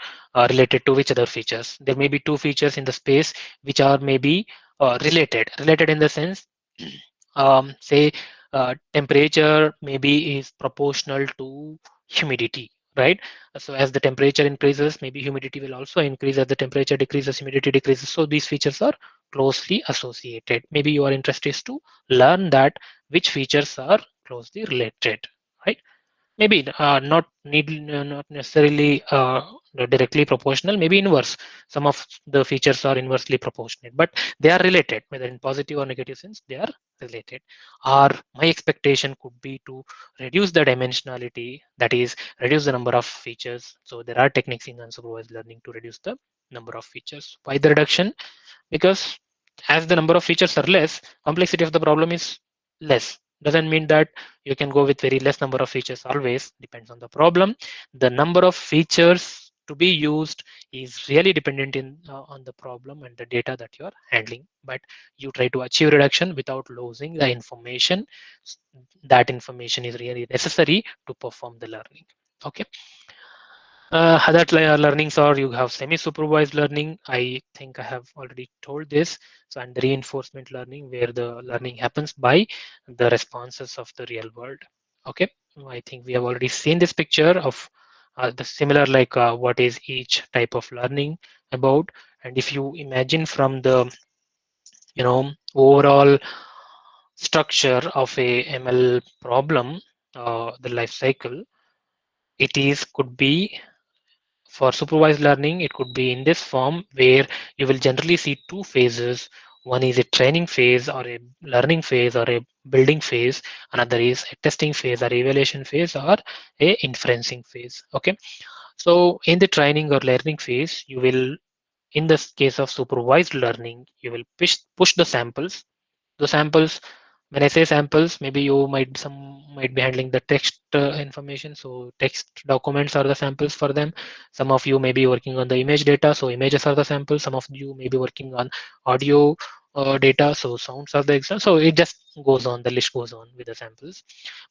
related to which other features. There may be two features in the space which are maybe related in the sense, say temperature maybe is proportional to humidity, right? So as the temperature increases, maybe humidity will also increase. As the temperature decreases, humidity decreases. So these features are closely associated. Maybe your interest is to learn that which features are closely related, right? Maybe not necessarily directly proportional, maybe inverse. Some of the features are inversely proportionate, but they are related, whether in positive or negative sense, they are related. Or my expectation could be to reduce the dimensionality, that is, reduce the number of features. So there are techniques in unsupervised learning to reduce the number of features. Why the reduction? Because as the number of features are less, complexity of the problem is less. Doesn't mean that you can go with very less number of features always. Depends on the problem. The number of features to be used is really dependent on the problem and the data that you are handling. But you try to achieve reduction without losing the information. That information is really necessary to perform the learning. Okay. Other learnings are, you have semi-supervised learning. I think I have already told this. So, and the reinforcement learning, where the learning happens by the responses of the real world. Okay, I think we have already seen this picture of the similar, like what is each type of learning about. And if you imagine from the overall structure of a ML problem, the life cycle, it is could be, for supervised learning, it could be in this form, where you will generally see two phases. One is a training phase or a learning phase or a building phase. Another is a testing phase or evaluation phase or a inferencing phase. Okay. So in the training or learning phase, you will, in this case of supervised learning, you will push the samples. The samples, when I say samples, maybe you might some might be handling the text information. So text documents are the samples for them. Some of you may be working on the image data, so images are the samples. Some of you may be working on audio data, so sounds are the example. So it just goes on, the list goes on with the samples.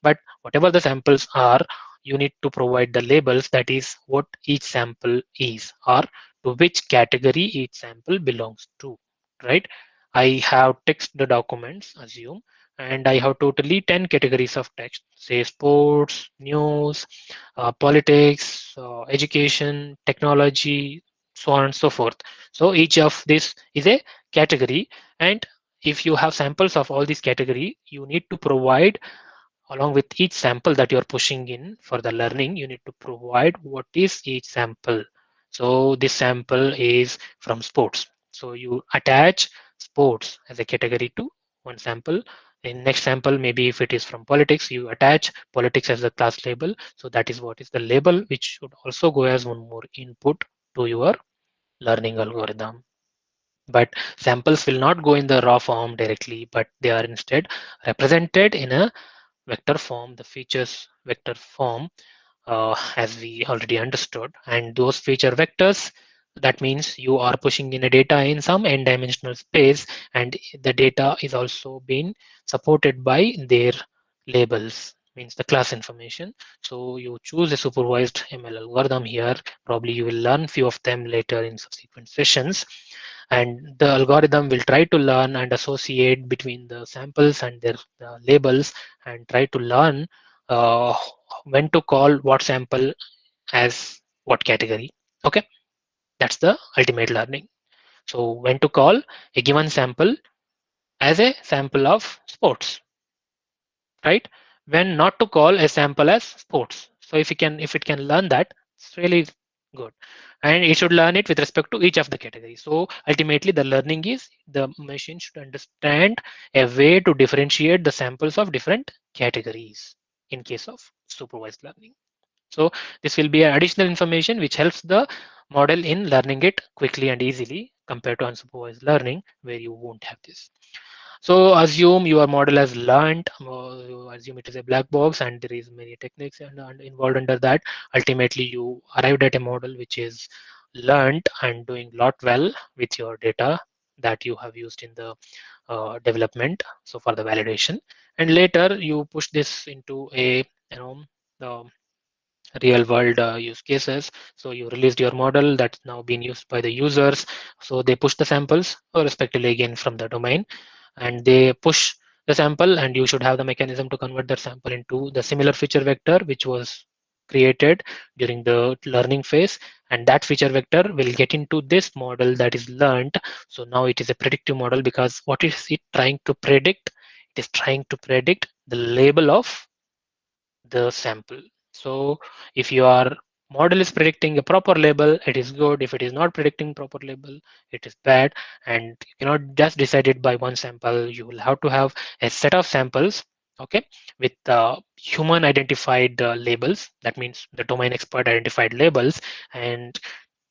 But whatever the samples are, you need to provide the labels, that is what each sample is, or to which category each sample belongs to, right? I have text the documents, assume, and I have totally 10 categories of text, say sports, news, politics, education, technology, so on and so forth. So each of this is a category, and if you have samples of all these category, you need to provide, along with each sample that you're pushing in for the learning, you need to provide what is each sample. So this sample is from sports. So you attach sports as a category to one sample. In next sample, maybe if it is from politics, you attach politics as a class label. So that is what is the label, which should also go as one more input to your learning algorithm. But samples will not go in the raw form directly, but they are instead represented in a vector form, the features vector form, as we already understood. And those feature vectors, that means you are pushing in a data in some n-dimensional space, and the data is also being supported by their labels, means the class information. So you choose a supervised ML algorithm here. Probably you will learn few of them later in subsequent sessions. And the algorithm will try to learn and associate between the samples and their labels, and try to learn uh, when to call what sample as what category. Okay, that's the ultimate learning. So when to call a given sample as a sample of sports, right? When not to call a sample as sports. So if it can learn that, it's really good. And it should learn it with respect to each of the categories. So ultimately the learning is the machine should understand a way to differentiate the samples of different categories in case of supervised learning. So this will be additional information which helps the model in learning it quickly and easily compared to unsupervised learning where you won't have this. So assume your model has learned, you assume it is a black box and there is many techniques and involved under that. Ultimately, you arrived at a model which is learned and doing lot well with your data that you have used in the development. So for the validation, and later you push this into a the real world use cases. So you released your model that's now being used by the users. So they push the samples respectively again from the domain, and they push the sample, and you should have the mechanism to convert that sample into the similar feature vector which was created during the learning phase, and that feature vector will get into this model that is learned. So now it is a predictive model, because what is it trying to predict? It is trying to predict the label of the sample. So if your model is predicting a proper label, it is good. If it is not predicting proper label, it is bad. And you cannot just decide it by one sample. You will have to have a set of samples, okay, with human identified labels. That means the domain expert identified labels, and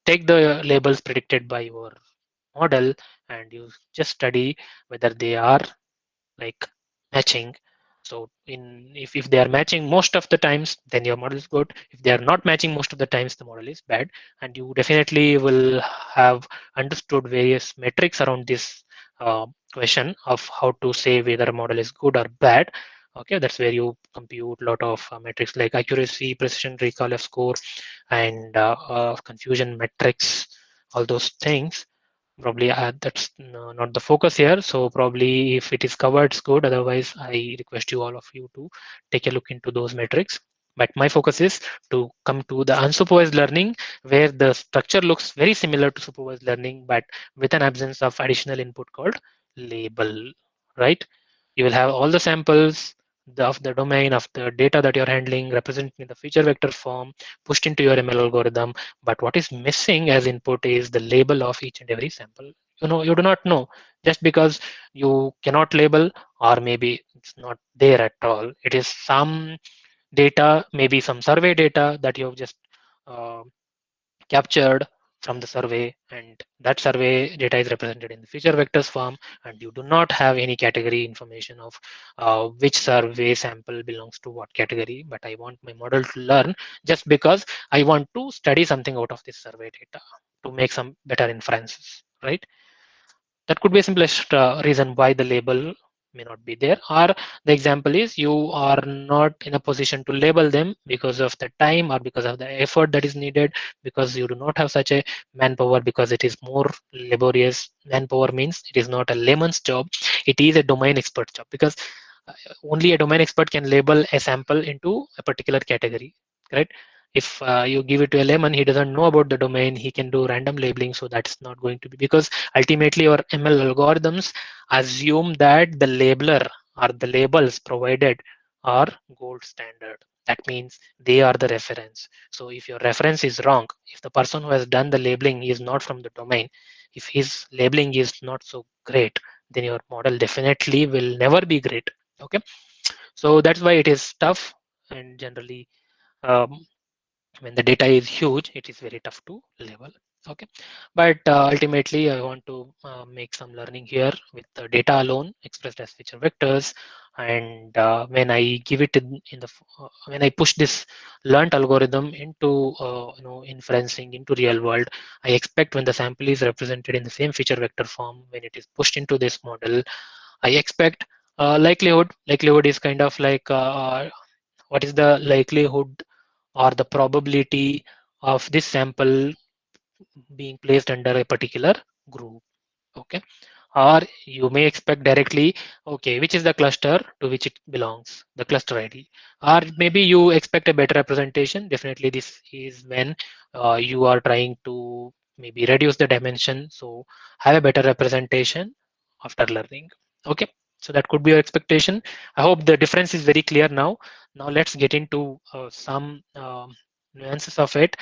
take the labels predicted by your model, and you just study whether they are like matching. So if they are matching most of the times, then your model is good. If they are not matching most of the times, the model is bad. And you definitely will have understood various metrics around this question of how to say whether a model is good or bad. Okay, that's where you compute a lot of metrics like accuracy, precision, recall of score, and confusion metrics, all those things. Probably that's not the focus here. So probably if it is covered, it's good. Otherwise, I request you all of you to take a look into those metrics. But my focus is to come to the unsupervised learning, where the structure looks very similar to supervised learning, but with an absence of additional input called label, right? You will have all the samples of the domain of the data that you're handling represented in the feature vector form pushed into your ML algorithm. But what is missing as input is the label of each and every sample You do not know, just because you cannot label, or maybe it's not there at all. It is some data, maybe some survey data that you have just uh, captured from the survey, and that survey data is represented in the feature vectors form, and you do not have any category information of which survey sample belongs to what category. But I want my model to learn just because I want to study something out of this survey data to make some better inferences, right? That could be a simplest reason why the label may not be there. Or the example is you are not in a position to label them because of the time or because of the effort that is needed, because you do not have such a manpower, because it is more laborious. Manpower means it is not a layman's job, it is a domain expert job, because uh, only a domain expert can label a sample into a particular category, right? If you give it to a layman, he doesn't know about the domain, he can do random labeling. So that's not going to be, because ultimately our ML algorithms assume that the labeler or the labels provided are gold standard. That means they are the reference. So if your reference is wrong, if the person who has done the labeling is not from the domain, if his labeling is not so great, then your model definitely will never be great. Okay, so that's why it is tough, and generally um, when the data is huge, it is very tough to label. Okay, but ultimately I want to make some learning here with the data alone expressed as feature vectors. And when I give it in the when I push this learned algorithm into inferencing into real world, I expect when the sample is represented in the same feature vector form, when it is pushed into this model, I expect likelihood is kind of like what is the likelihood or the probability of this sample being placed under a particular group. Okay, or you may expect directly, okay, which is the cluster to which it belongs, the cluster ID. Or maybe you expect a better representation. Definitely this is when you are trying to maybe reduce the dimension, so have a better representation after learning. Okay, so that could be your expectation. I hope the difference is very clear now. Now let's get into some nuances of it.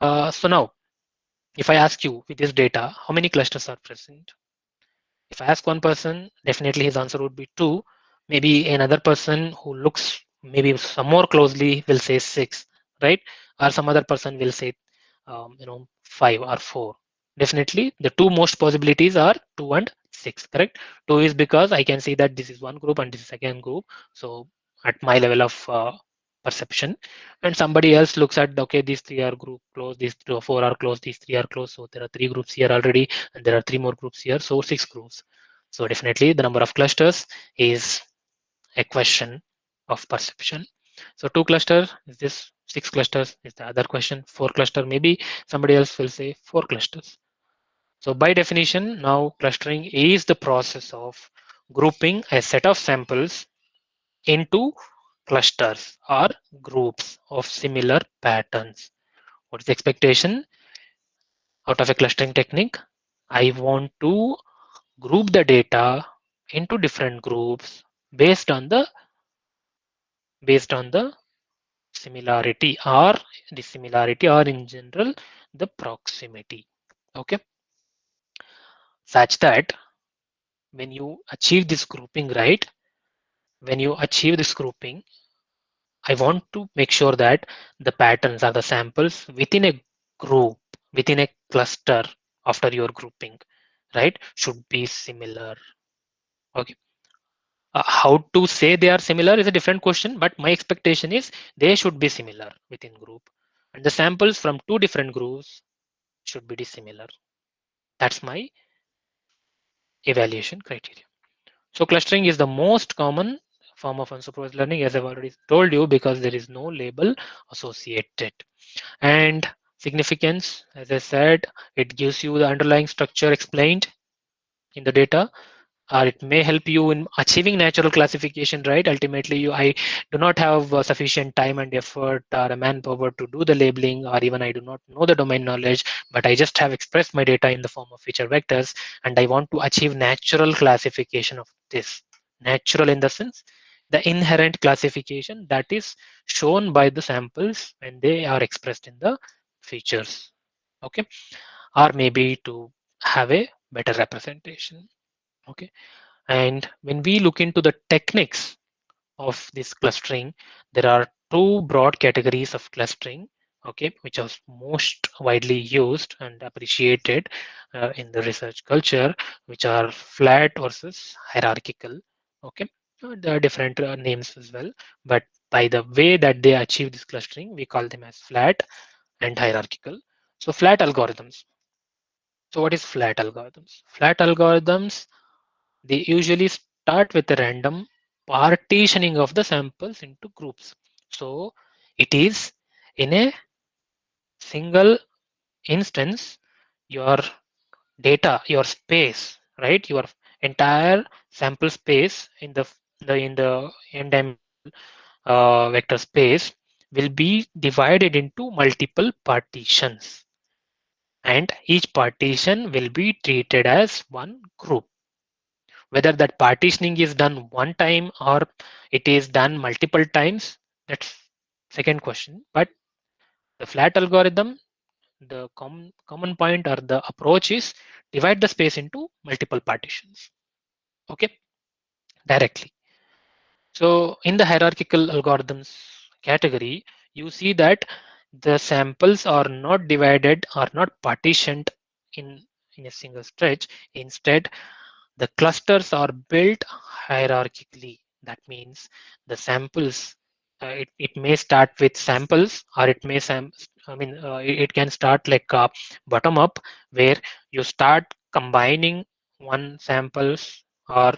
So now if I ask you with this data, how many clusters are present? If I ask one person, definitely his answer would be 2. Maybe another person who looks maybe some more closely will say 6, right? Or some other person will say, 5 or 4. Definitely, the two most possibilities are 2 and 6, correct? 2 is because I can see that this is one group and this is second group. So at my level of perception, and somebody else looks at, okay, these 3 are group close, these 4 are close, these 3 are close. So there are 3 groups here already, and there are 3 more groups here, so 6 groups. So definitely the number of clusters is a question of perception. So 2 cluster is this, 6 clusters is the other question, 4 cluster, maybe somebody else will say 4 clusters. So by definition, now clustering is the process of grouping a set of samples into clusters or groups of similar patterns. What is the expectation out of a clustering technique? I want to group the data into different groups based on the similarity or dissimilarity, or in general the proximity. Okay, such that when you achieve this grouping, right, when you achieve this grouping, I want to make sure that the patterns are the samples within a group, within a cluster after your grouping, right, should be similar. Okay, how to say they are similar is a different question, but my expectation is they should be similar within group, and the samples from 2 different groups should be dissimilar. That's my evaluation criteria. So clustering is the most common form of unsupervised learning, as I've already told you, because there is no label associated. And significance, as I said, it gives you the underlying structure explained in the data, or it may help you in achieving natural classification, right? Ultimately, I do not have sufficient time and effort or a manpower to do the labeling, or even I do not know the domain knowledge, but I just have expressed my data in the form of feature vectors, and I want to achieve natural classification of this. Natural in the sense, the inherent classification that is shown by the samples when they are expressed in the features. Okay, or maybe to have a better representation. Okay, and when we look into the techniques of this clustering, there are two broad categories of clustering, okay, which are most widely used and appreciated in the research culture, which are flat versus hierarchical. Okay, there are different names as well, but by the way that they achieve this clustering, we call them as flat and hierarchical. So flat algorithms. So what is flat algorithms? Flat algorithms, they usually start with a random partitioning of the samples into groups. So it is in a single instance, your data, your space, right? Your entire sample space in the n-dimensional vector space will be divided into multiple partitions, and each partition will be treated as one group. Whether that partitioning is done one time or it is done multiple times, that's second question. But the flat algorithm, the common point or the approach is divide the space into multiple partitions, okay, directly. So in the hierarchical algorithms category, you see that the samples are not divided or not partitioned in in a single stretch. Instead, the clusters are built hierarchically. That means the samples, it may start with samples, or it may it can start like bottom up, where you start combining one samples or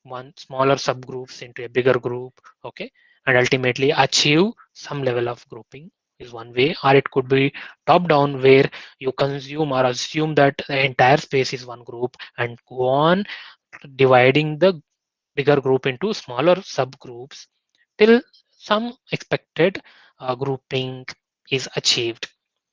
one smaller subgroups into a bigger group, okay, and ultimately achieve some level of grouping is one way. Or it could be top down, where you consume or assume that the entire space is one group and go on dividing the bigger group into smaller subgroups till some expected grouping is achieved.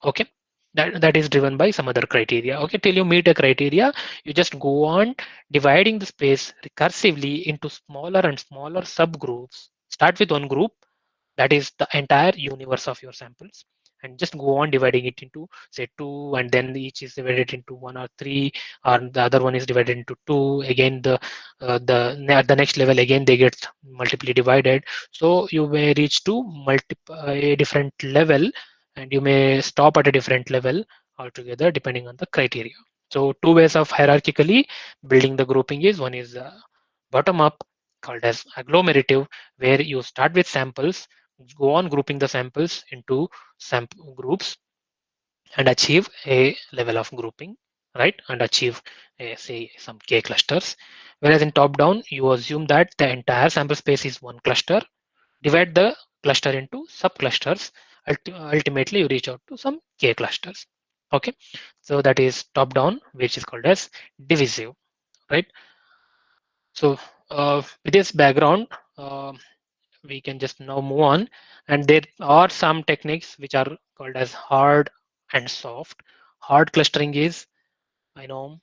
Okay, that is driven by some other criteria. Okay, till you meet a criteria, you just go on dividing the space recursively into smaller and smaller subgroups. Start with one group, that is the entire universe of your samples, and just go on dividing it into say two, and then each is divided into one or three, or the other one is divided into two again. At the next level again they get multiply divided, so you may reach to a different level, and you may stop at a different level altogether depending on the criteria. So two ways of hierarchically building the grouping is: one is bottom up, called as agglomerative, where you start with samples, go on grouping the samples into sample groups and achieve a level of grouping, right, and achieve say some k clusters. Whereas in top down, you assume that the entire sample space is one cluster, divide the cluster into subclusters, ultimately you reach out to some k clusters. Okay, so that is top down, which is called as divisive, right? So with this background, we can just now move on, and there are some techniques which are called as hard and soft. Hard clustering is, I know,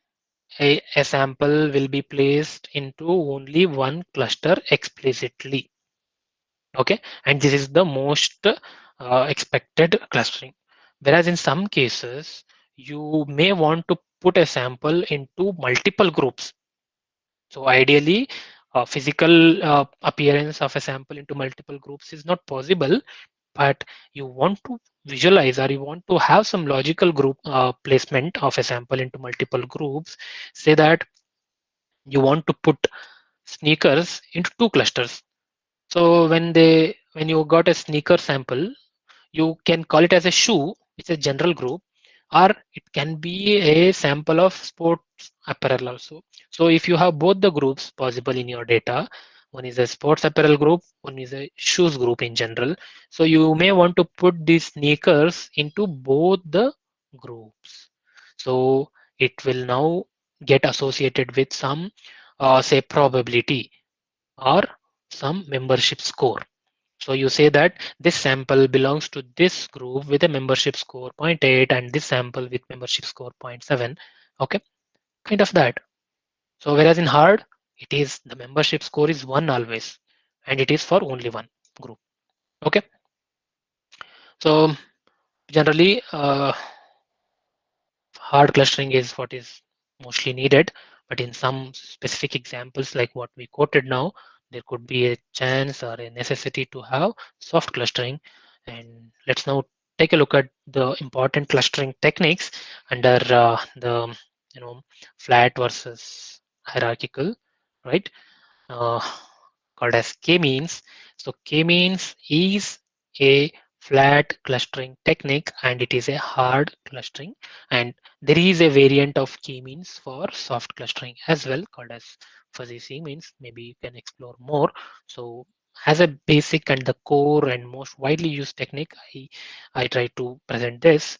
a sample will be placed into only one cluster explicitly, okay, and this is the most expected clustering. Whereas in some cases you may want to put a sample into multiple groups. So ideally, physical appearance of a sample into multiple groups is not possible, but you want to visualize, or you want to have some logical group placement of a sample into multiple groups. Say that you want to put sneakers into two clusters. So when you got a sneaker sample, you can call it as a shoe, it's a general group, or it can be a sample of sports apparel also. So if you have both the groups possible in your data, one is a sports apparel group, one is a shoes group in general, so you may want to put these sneakers into both the groups. So it will now get associated with some say probability or some membership score. So you say that this sample belongs to this group with a membership score 0.8, and this sample with membership score 0.7. Okay, kind of that. So whereas in hard, it is the membership score is 1 always, and it is for only one group. Okay, so generally hard clustering is what is mostly needed, but in some specific examples like what we quoted now, there could be a chance or a necessity to have soft clustering. And let's now take a look at the important clustering techniques under the flat versus hierarchical, right? uh, Called as k-means. So k-means is a flat clustering technique and it is a hard clustering, and there is a variant of k-means for soft clustering as well called as fuzzy c-means. Maybe you can explore more. So as a basic and the core and most widely used technique, I try to present this.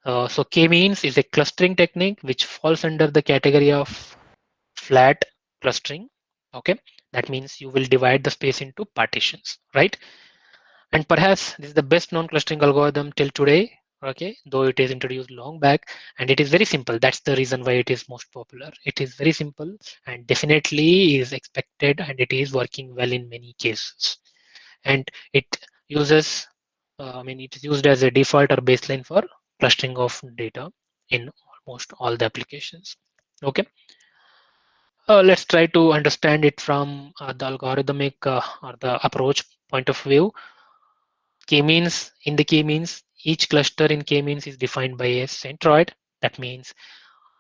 So k-means is a clustering technique which falls under the category of flat clustering. Okay, that means you will divide the space into partitions, right? And perhaps this is the best known clustering algorithm till today. Okay, though it is introduced long back, and it is very simple. That's the reason why it is most popular. It is very simple and definitely is expected, and it is working well in many cases. And it uses I mean it is used as a default or baseline for clustering of data in almost all the applications. Okay, let's try to understand it from the algorithmic or the approach point of view. K-means, in the k-means, each cluster in k-means is defined by a centroid. That means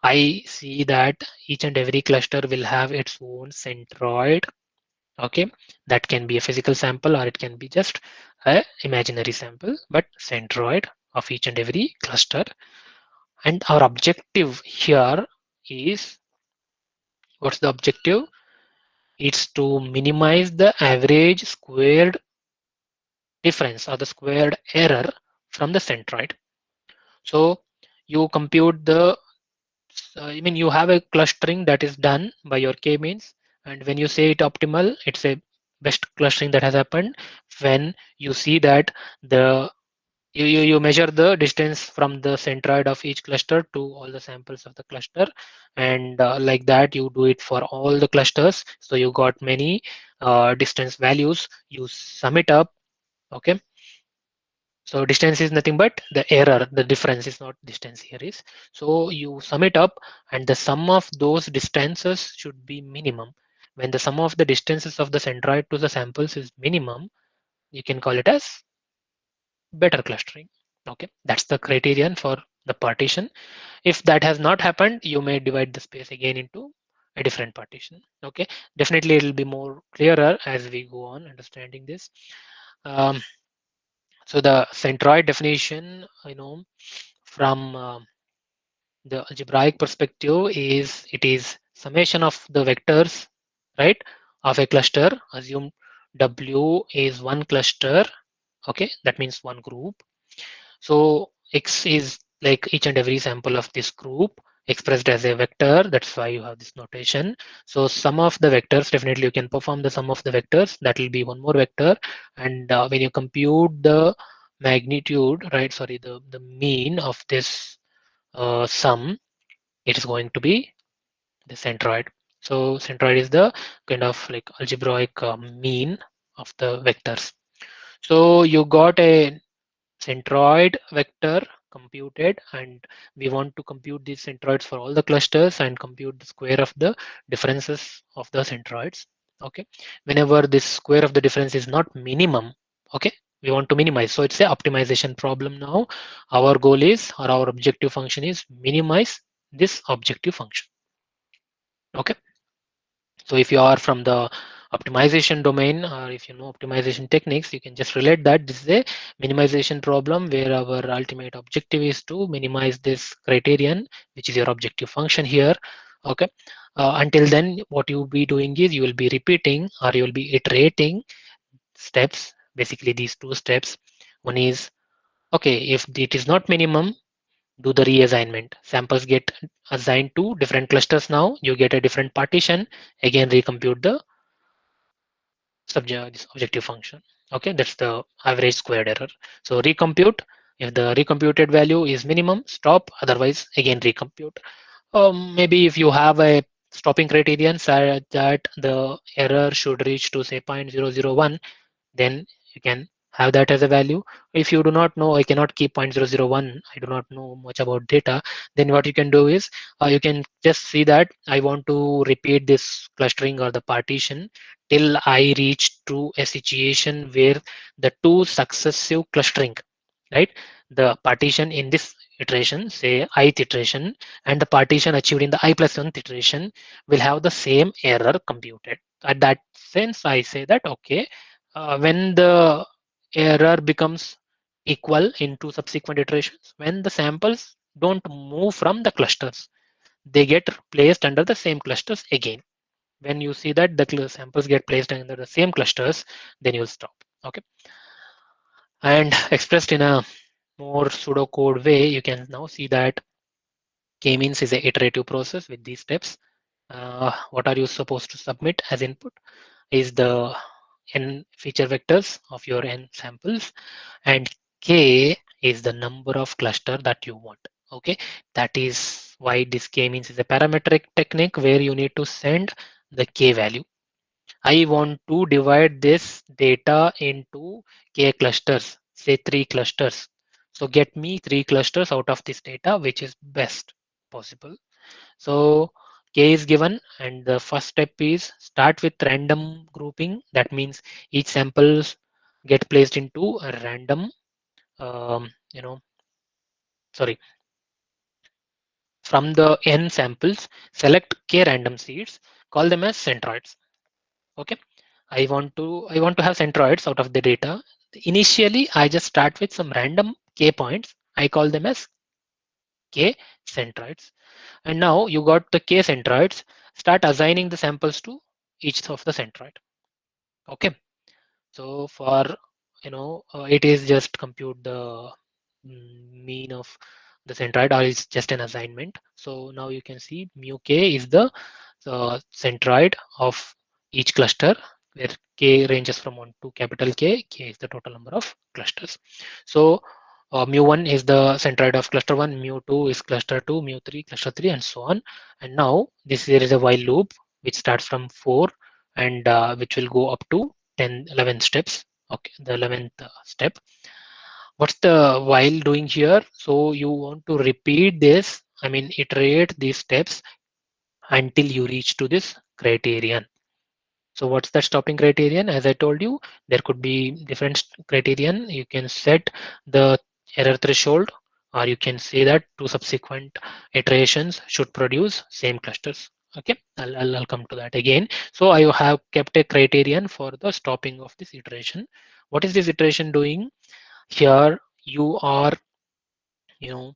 I see that each and every cluster will have its own centroid. Okay, that can be a physical sample or it can be just a imaginary sample, but centroid of each and every cluster. And our objective here is, what's the objective? It's to minimize the average squared difference or the squared error from the centroid. So you compute the, I mean, you have a clustering that is done by your k-means, and when you say it optimal, it's a best clustering that has happened when you see that the you measure the distance from the centroid of each cluster to all the samples of the cluster, and like that you do it for all the clusters. So you got many distance values, you sum it up. Okay, so distance is nothing but the error, the difference is not distance here is. So you sum it up and the sum of those distances should be minimum. When the sum of the distances of the centroid to the samples is minimum, you can call it as better clustering. Okay, that's the criterion for the partition. If that has not happened, you may divide the space again into a different partition. Okay, definitely it will be more clearer as we go on understanding this. um, so the centroid definition, from the algebraic perspective is, it is summation of the vectors, right, of a cluster. Assume W is one cluster. Okay, that means one group. So X is like each and every sample of this group expressed as a vector. That's why you have this notation. So sum of the vectors, definitely you can perform the sum of the vectors. That will be one more vector. And when you compute the magnitude, right, sorry, the mean of this sum, it is going to be the centroid. So centroid is the kind of like algebraic mean of the vectors. So you got a centroid vector computed, and we want to compute these centroids for all the clusters and compute the square of the differences of the centroids. Okay, whenever this square of the difference is not minimum, okay, we want to minimize. So it's a optimization problem. Now our goal is, or our objective function is, minimize this objective function. Okay, so if you are from the optimization domain, or if you know optimization techniques, you can just relate that this is a minimization problem where our ultimate objective is to minimize this criterion, which is your objective function here. Okay, until then what you will be doing is you will be repeating or you will be iterating steps, basically these two steps. One is, okay, if it is not minimum, do the reassignment. Samples get assigned to different clusters. Now you get a different partition. Again, recompute the subject, this objective function. Okay, that's the average squared error. So recompute. If the recomputed value is minimum, stop. Otherwise, again recompute. Maybe if you have a stopping criterion such that the error should reach to say 0.001, then you can have that as a value. If you do not know, I cannot keep 0.001, I do not know much about data, then what you can do is you can just see that I want to repeat this clustering or the partition till I reach to a situation where the two successive clustering, right? The partition in this iteration, say ith iteration, and the partition achieved in the I plus 1th iteration will have the same error computed. At that sense, I say that okay, when the error becomes equal in two subsequent iterations, when the samples don't move from the clusters, they get placed under the same clusters again. When you see that the samples get placed under the same clusters, then you'll stop. Okay. And expressed in a more pseudocode way, you can now see that k-means is an iterative process with these steps. What are you supposed to submit as input is the n feature vectors of your n samples, and k is the number of cluster that you want. Okay, that is why this k-means is a parametric technique where you need to send the k value. I want to divide this data into k clusters, say 3 clusters. So get me 3 clusters out of this data, which is best possible. So k is given, and the first step is start with random grouping. That means each samples get placed into a random, um, you know, sorry, from the n samples, select k random seeds, call them as centroids. Okay, I want to have centroids out of the data. Initially, I just start with some random k points. I call them as k centroids. And now you got the k centroids. Start assigning the samples to each of the centroid. Okay. So for it is just compute the mean of the centroid, or it's just an assignment. So now you can see mu k is the centroid of each cluster, where k ranges from 1 to capital K. K is the total number of clusters. So mu1 is the centroid of cluster 1, mu2 is cluster 2, mu3 cluster 3, and so on. And now there is a while loop which starts from 4 and which will go up to 11 steps. Okay, the 11th step. What's the while doing here? So you want to repeat this, I mean iterate these steps until you reach to this criterion. So what's the stopping criterion? As I told you, there could be different criterion. You can set the error threshold, or you can say that two subsequent iterations should produce same clusters. Okay, I'll come to that again. So I have kept a criterion for the stopping of this iteration. What is this iteration doing? Here you are, you know,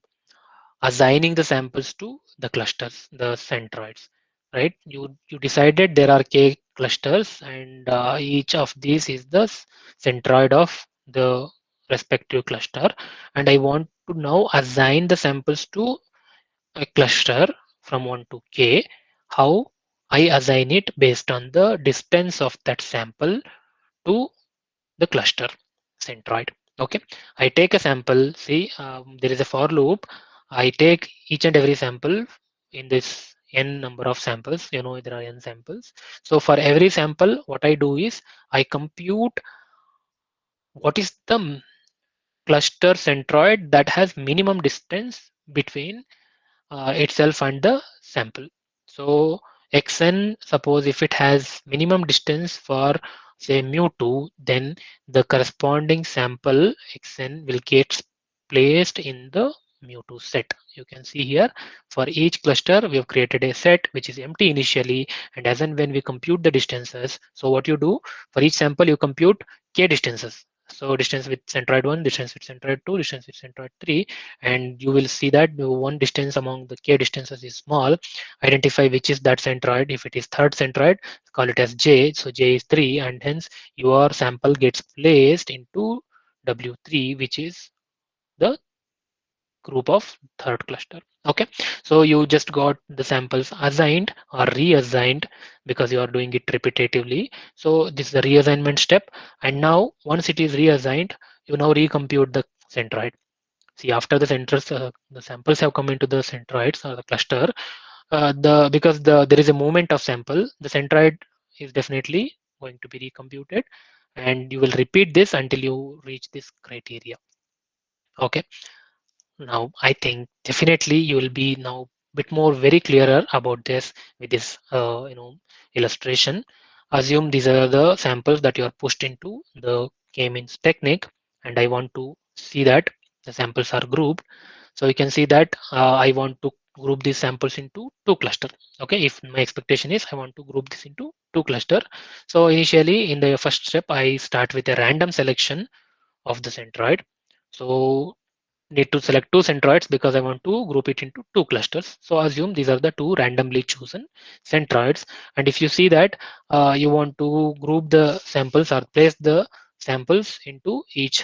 assigning the samples to the clusters, the centroids, right? You decided there are k clusters, and each of these is the centroid of the respective cluster, and I want to now assign the samples to a cluster from 1 to k. How I assign it? Based on the distance of that sample to the cluster centroid. Okay, I take a sample. See, there is a for loop. I take each and every sample in this n number of samples. There are n samples. So for every sample, what I do is I compute what is the cluster centroid that has minimum distance between itself and the sample. So xn, suppose if it has minimum distance for say mu2, then the corresponding sample xn will get placed in the mu2 set. You can see here for each cluster we have created a set which is empty initially, and as and when we compute the distances, so what you do for each sample you compute k distances. So distance with centroid 1, distance with centroid 2, distance with centroid 3, and you will see that the one distance among the k distances is small. Identify which is that centroid. If it is third centroid, call it as j. So j is 3, and hence your sample gets placed into w3, which is the group of third cluster. Okay, so you just got the samples assigned or reassigned because you are doing it repetitively. So this is the reassignment step, and now once it is reassigned, you now recompute the centroid. See, after the centers, the samples have come into the centroids or the cluster. Because there is a movement of sample, the centroid is definitely going to be recomputed, and you will repeat this until you reach this criteria. Okay, now I think definitely you will be now bit more very clearer about this with this illustration. Assume these are the samples that you are pushed into the k-means technique, and I want to see that the samples are grouped. So you can see that I want to group these samples into two cluster. Okay, if my expectation is I want to group this into two cluster. So initially in the first step, I start with a random selection of the centroid. So need to select two centroids because I want to group it into two clusters. So assume these are the two randomly chosen centroids. And if you see that you want to group the samples or place the samples into each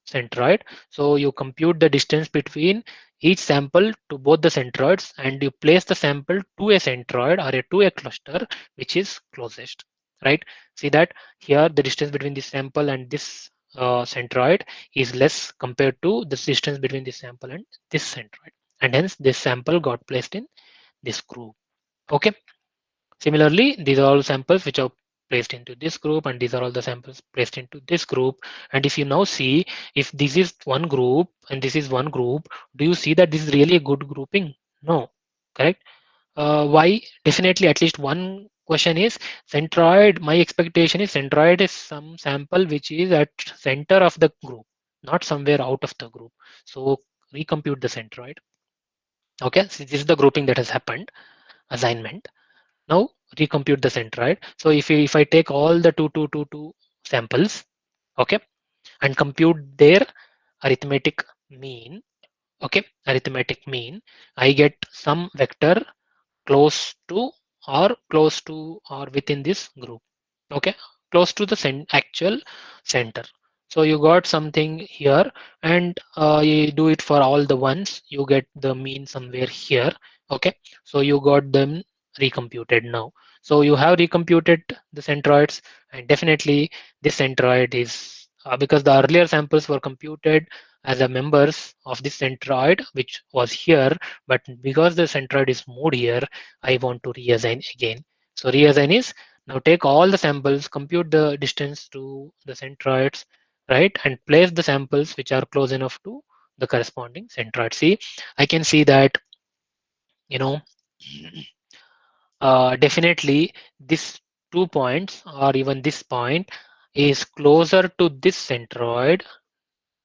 centroid. So you compute the distance between each sample to both the centroids and you place the sample to a centroid or to a cluster which is closest, right? See that here the distance between this sample and this centroid is less compared to the distance between this sample and this centroid, and hence this sample got placed in this group. Okay, similarly these are all samples which are placed into this group, and these are all the samples placed into this group. And if you now see, if this is one group and this is one group, do you see that this is really a good grouping? No, correct. Why? Definitely at least one question is centroid. My expectation is centroid is some sample which is at center of the group, not somewhere out of the group. So recompute the centroid. Okay, so this is the grouping that has happened, assignment. Now recompute the centroid. So if I take all the two samples, okay, and compute their arithmetic mean, okay, arithmetic mean, I get some vector close to or within this group. Okay, close to the actual center. So you got something here, and you do it for all the ones, you get the mean somewhere here. Okay, so you got them recomputed now. So you have recomputed the centroids, and definitely this centroid is because the earlier samples were computed as a members of this centroid which was here, but because the centroid is moved here, I want to reassign again. So reassign is now take all the samples, compute the distance to the centroids, right, and place the samples which are close enough to the corresponding centroid. See, I can see that, you know, definitely this 2 points or even this point is closer to this centroid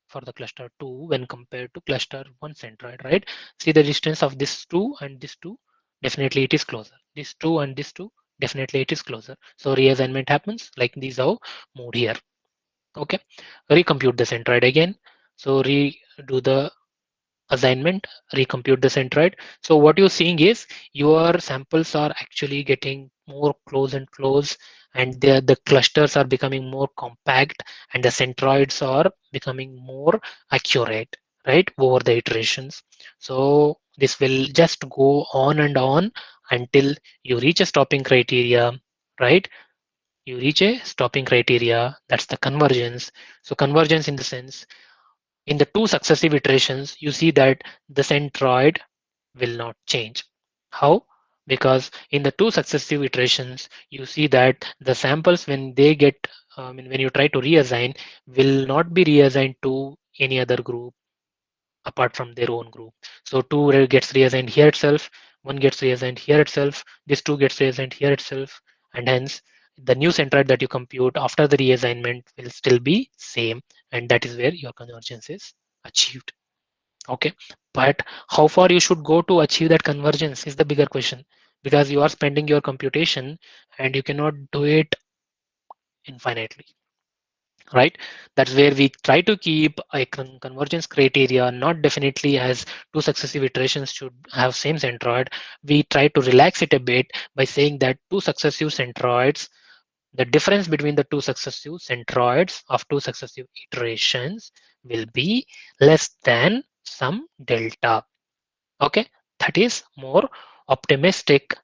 for the cluster 2 when compared to cluster 1 centroid, right? See the distance of this 2 and this 2, definitely it is closer. This 2 and this 2, definitely it is closer. So reassignment happens like these are moved here. Okay, recompute the centroid again. So redo the assignment, recompute the centroid. So what you're seeing is your samples are actually getting more close and close, and the clusters are becoming more compact, and the centroids are becoming more accurate, right, over the iterations. So this will just go on and on until you reach a stopping criteria, right? You reach a stopping criteria, that's the convergence. So convergence in the sense, in the two successive iterations, you see that the centroid will not change. How? Because in the two successive iterations, you see that the samples when they get, when you try to reassign, will not be reassigned to any other group apart from their own group. So two gets reassigned here itself, one gets reassigned here itself, this two gets reassigned here itself, and hence the new centroid that you compute after the reassignment will still be same, and that is where your convergence is achieved. Okay, but how far you should go to achieve that convergence is the bigger question, because you are spending your computation and you cannot do it infinitely, right? That's where we try to keep a convergence criteria, not definitely as two successive iterations should have same centroid. We try to relax it a bit by saying that two successive centroids, the difference between the two successive centroids of two successive iterations will be less than some delta. Okay, that is more optimistic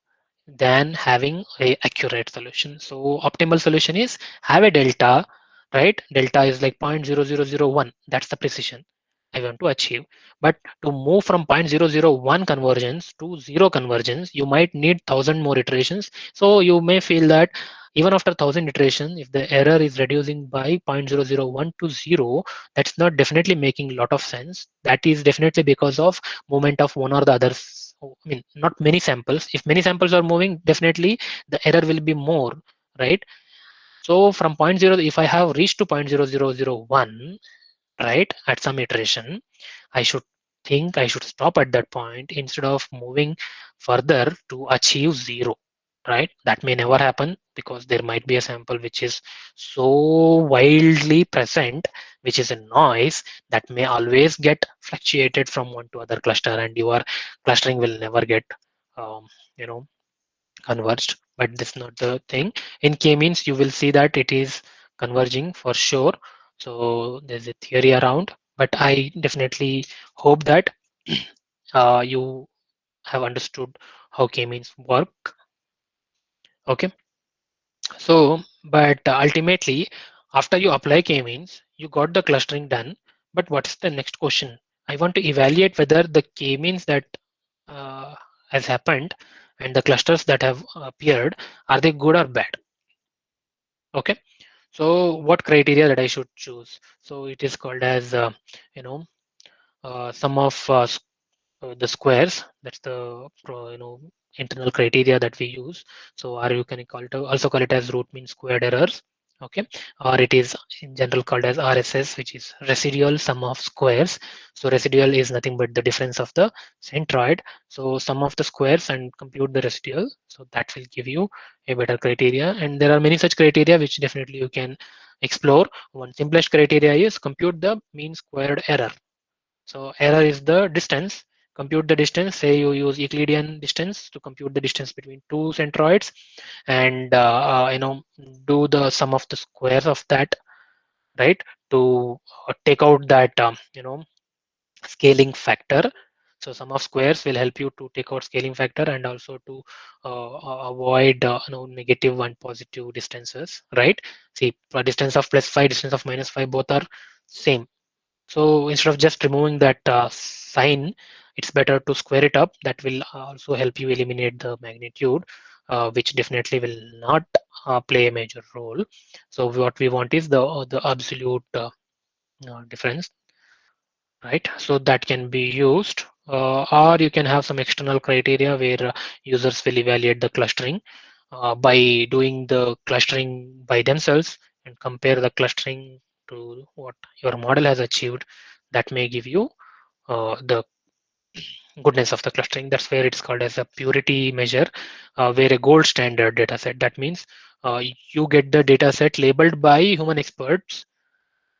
than having a accurate solution. So optimal solution is have a delta, right? Delta is like 0.0001. That's the precision I want to achieve. But to move from 0.001 convergence to zero convergence, you might need 1,000 more iterations. So you may feel that even after 1000 iterations, if the error is reducing by 0.001 to 0, that's not definitely making a lot of sense. That is definitely because of movement of one or the other. I mean, not many samples. If many samples are moving, definitely the error will be more, right? So from 0.0, if I have reached to 0.0001, right, at some iteration, I should think I should stop at that point instead of moving further to achieve 0, right? That may never happen because there might be a sample which is so wildly present, which is a noise that may always get fluctuated from one to other cluster, and your clustering will never get um, you know converged. But that's not the thing. In k-means, you will see that it is converging for sure. So there's a theory around, but I definitely hope that you have understood how k-means work. Okay. So, but ultimately, after you apply k-means, you got the clustering done. But what's the next question? I want to evaluate whether the k-means that uh, has happened and the clusters that have appeared, are they good or bad? Okay. So what criteria that I should choose? So it is called as you know sum of the squares. That's the internal criteria that we use. So or you can call it also call it as root mean squared errors. Okay, or it is in general called as RSS, which is residual sum of squares. So residual is nothing but the difference of the centroid. So sum of the squares and compute the residual. So that will give you a better criteria. And there are many such criteria which definitely you can explore. One simplest criteria is compute the mean squared error. So error is the distance. Compute the distance. Say you use Euclidean distance to compute the distance between two centroids, and do the sum of the squares of that, right? To take out that scaling factor. So sum of squares will help you to take out scaling factor and also to avoid negative and positive distances, right? See, for distance of +5, distance of -5, both are same. So instead of just removing that sign, it's better to square it up. That will also help you eliminate the magnitude, which definitely will not play a major role. So what we want is the absolute difference, right? So that can be used, or you can have some external criteria where users will evaluate the clustering by doing the clustering by themselves and compare the clustering to what your model has achieved. That may give you the goodness of the clustering. That's where it's called as a purity measure, where a gold standard data set. That means you get the data set labeled by human experts,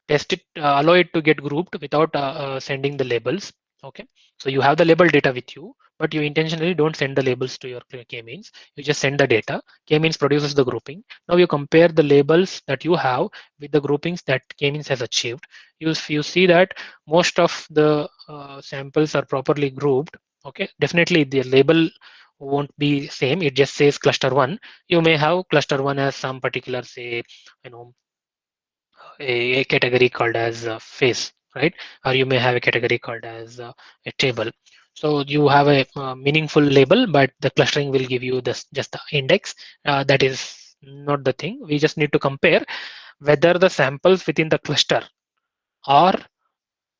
test it, allow it to get grouped without sending the labels. Okay, so you have the label data with you, but you intentionally don't send the labels to your k-means. You just send the data. K-means produces the grouping. Now you compare the labels that you have with the groupings that k-means has achieved. You see that most of the samples are properly grouped. Okay, definitely the label won't be same. It just says cluster one. You may have cluster one as some particular, say, you know a category called as face, right? Or you may have a category called as a table. So you have a meaningful label, but the clustering will give you this just the index. That is not the thing. We just need to compare whether the samples within the cluster are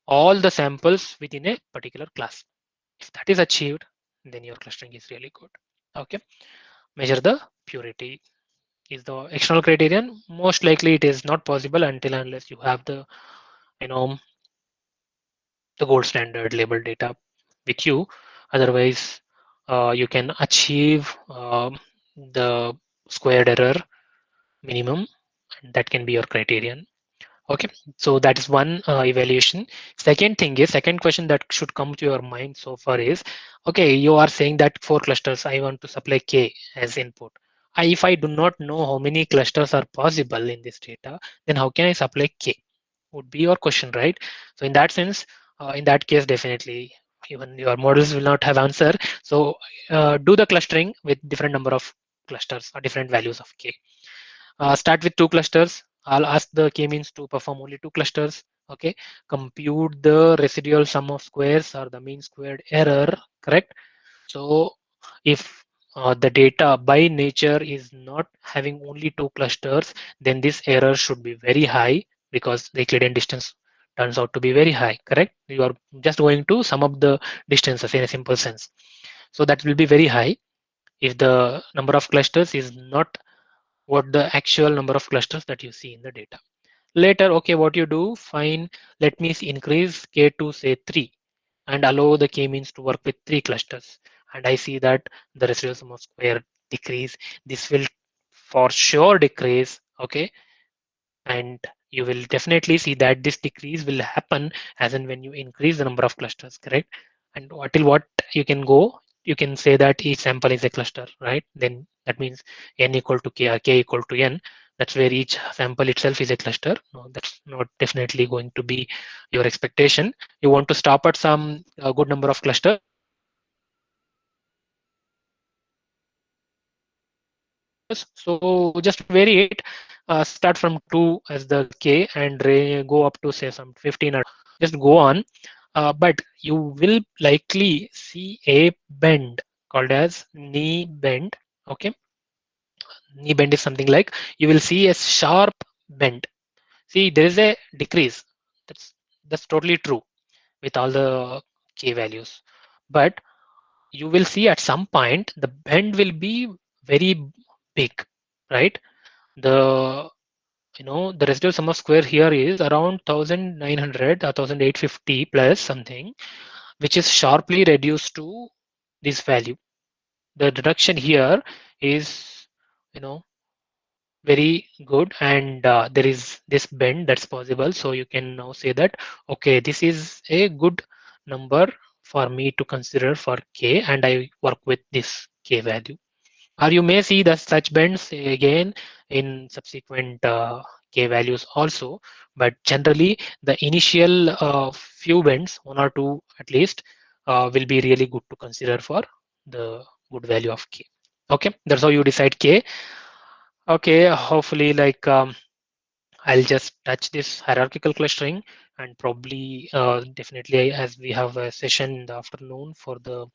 all the samples within a particular class. If that is achieved, then your clustering is really good. Okay, measure the purity is the external criterion. Most likely it is not possible until unless you have the you know the gold standard label data with you. Otherwise you can achieve the squared error minimum, and that can be your criterion. Okay, so that is one evaluation. Second question that should come to your mind so far is, okay, you are saying that 4 clusters, I want to supply k as input. If I do not know how many clusters are possible in this data, then how can I supply k, would be your question, right? So in that sense, in that case, definitely even your models will not have answer. So do the clustering with different number of clusters or different values of k. Start with 2 clusters. I'll ask the k-means to perform only 2 clusters. Okay, compute the residual sum of squares or the mean squared error, correct? So if the data by nature is not having only two clusters, then this error should be very high because the Euclidean distance turns out to be very high, correct? You are just going to sum up the distances in a simple sense. So that will be very high if the number of clusters is not what the actual number of clusters that you see in the data. Later, okay, what you do, fine, let me increase k to say 3 and allow the k-means to work with 3 clusters. And I see that the residual sum of square decrease. This will for sure decrease, okay? And you will definitely see that this decrease will happen as in when you increase the number of clusters, correct? And till what you can go, you can say that each sample is a cluster, right? Then that means n equal to k or k equal to n. That's where each sample itself is a cluster. No, that's not definitely going to be your expectation. You want to stop at some good number of clusters. So just vary it, start from 2 as the k and go up to say some 15 or just go on. But you will likely see a bend called as knee bend. Okay, knee bend is something like you will see a sharp bend. See, there is a decrease. That's that's totally true with all the k values. But you will see at some point the bend will be very big, right? The the residual sum of square here is around 1900 or 1850 plus something, which is sharply reduced to this value. The reduction here is you know very good, and there is this bend that's possible. So you can now say that okay, this is a good number for me to consider for k, and I work with this k value. Or you may see the such bends again in subsequent k values also, but generally the initial few bends, one or two at least, will be really good to consider for the good value of k. Okay, that's how you decide k. Okay, hopefully like I'll just touch this hierarchical clustering, and probably definitely as we have a session in the afternoon for the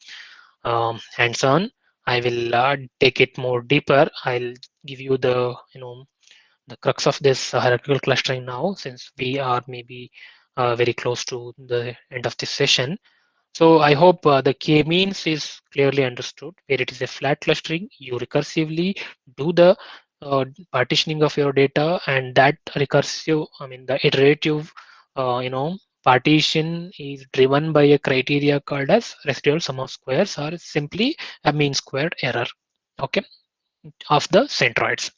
hands-on, I will take it more deeper. I'll give you the the crux of this hierarchical clustering now, since we are maybe very close to the end of this session. So I hope the k-means is clearly understood. Where it is a flat clustering, you recursively do the partitioning of your data, and that recursive, I mean the iterative, partition is driven by a criteria called as residual sum of squares, or simply a mean squared error, okay, of the centroids.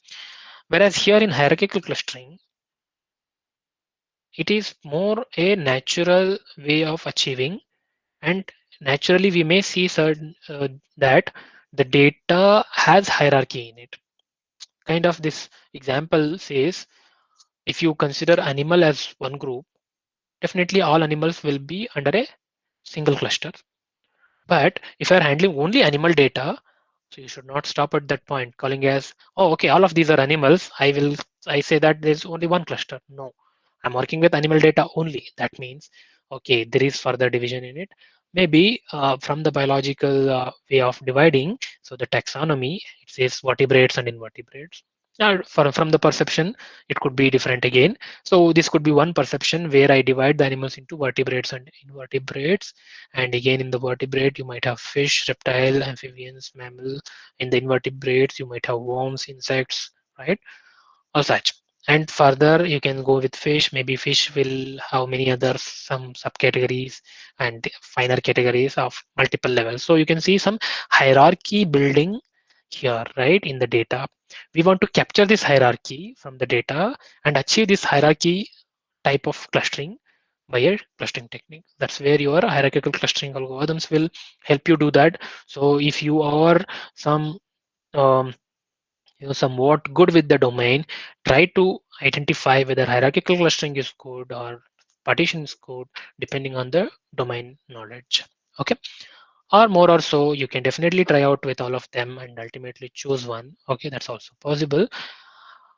Whereas here in hierarchical clustering, it is more a natural way of achieving, and naturally we may see certain that the data has hierarchy in it. Kind of this example says, if you consider animal as one group, definitely all animals will be under a single cluster. But if you are handling only animal data, so you should not stop at that point calling as, oh, okay, all of these are animals. I say that there's only one cluster. No, I'm working with animal data only. That means, okay, there is further division in it. Maybe from the biological way of dividing, so the taxonomy, it says vertebrates and invertebrates. From the perception, it could be different again. So this could be one perception where I divide the animals into vertebrates and invertebrates. And again, in the vertebrate, you might have fish, reptile, amphibians, mammal. In the invertebrates, you might have worms, insects, right? Or such. And further, you can go with fish. Maybe fish will have many other some subcategories and finer categories of multiple levels. So you can see some hierarchy building here, right, in the data. We want to capture this hierarchy from the data and achieve this hierarchy type of clustering by a clustering technique. That's where your hierarchical clustering algorithms will help you do that. So if you are some um, somewhat good with the domain, try to identify whether hierarchical clustering is good or partition is good, depending on the domain knowledge. Okay, or more or so, you can definitely try out with all of them and ultimately choose one. Okay, that's also possible.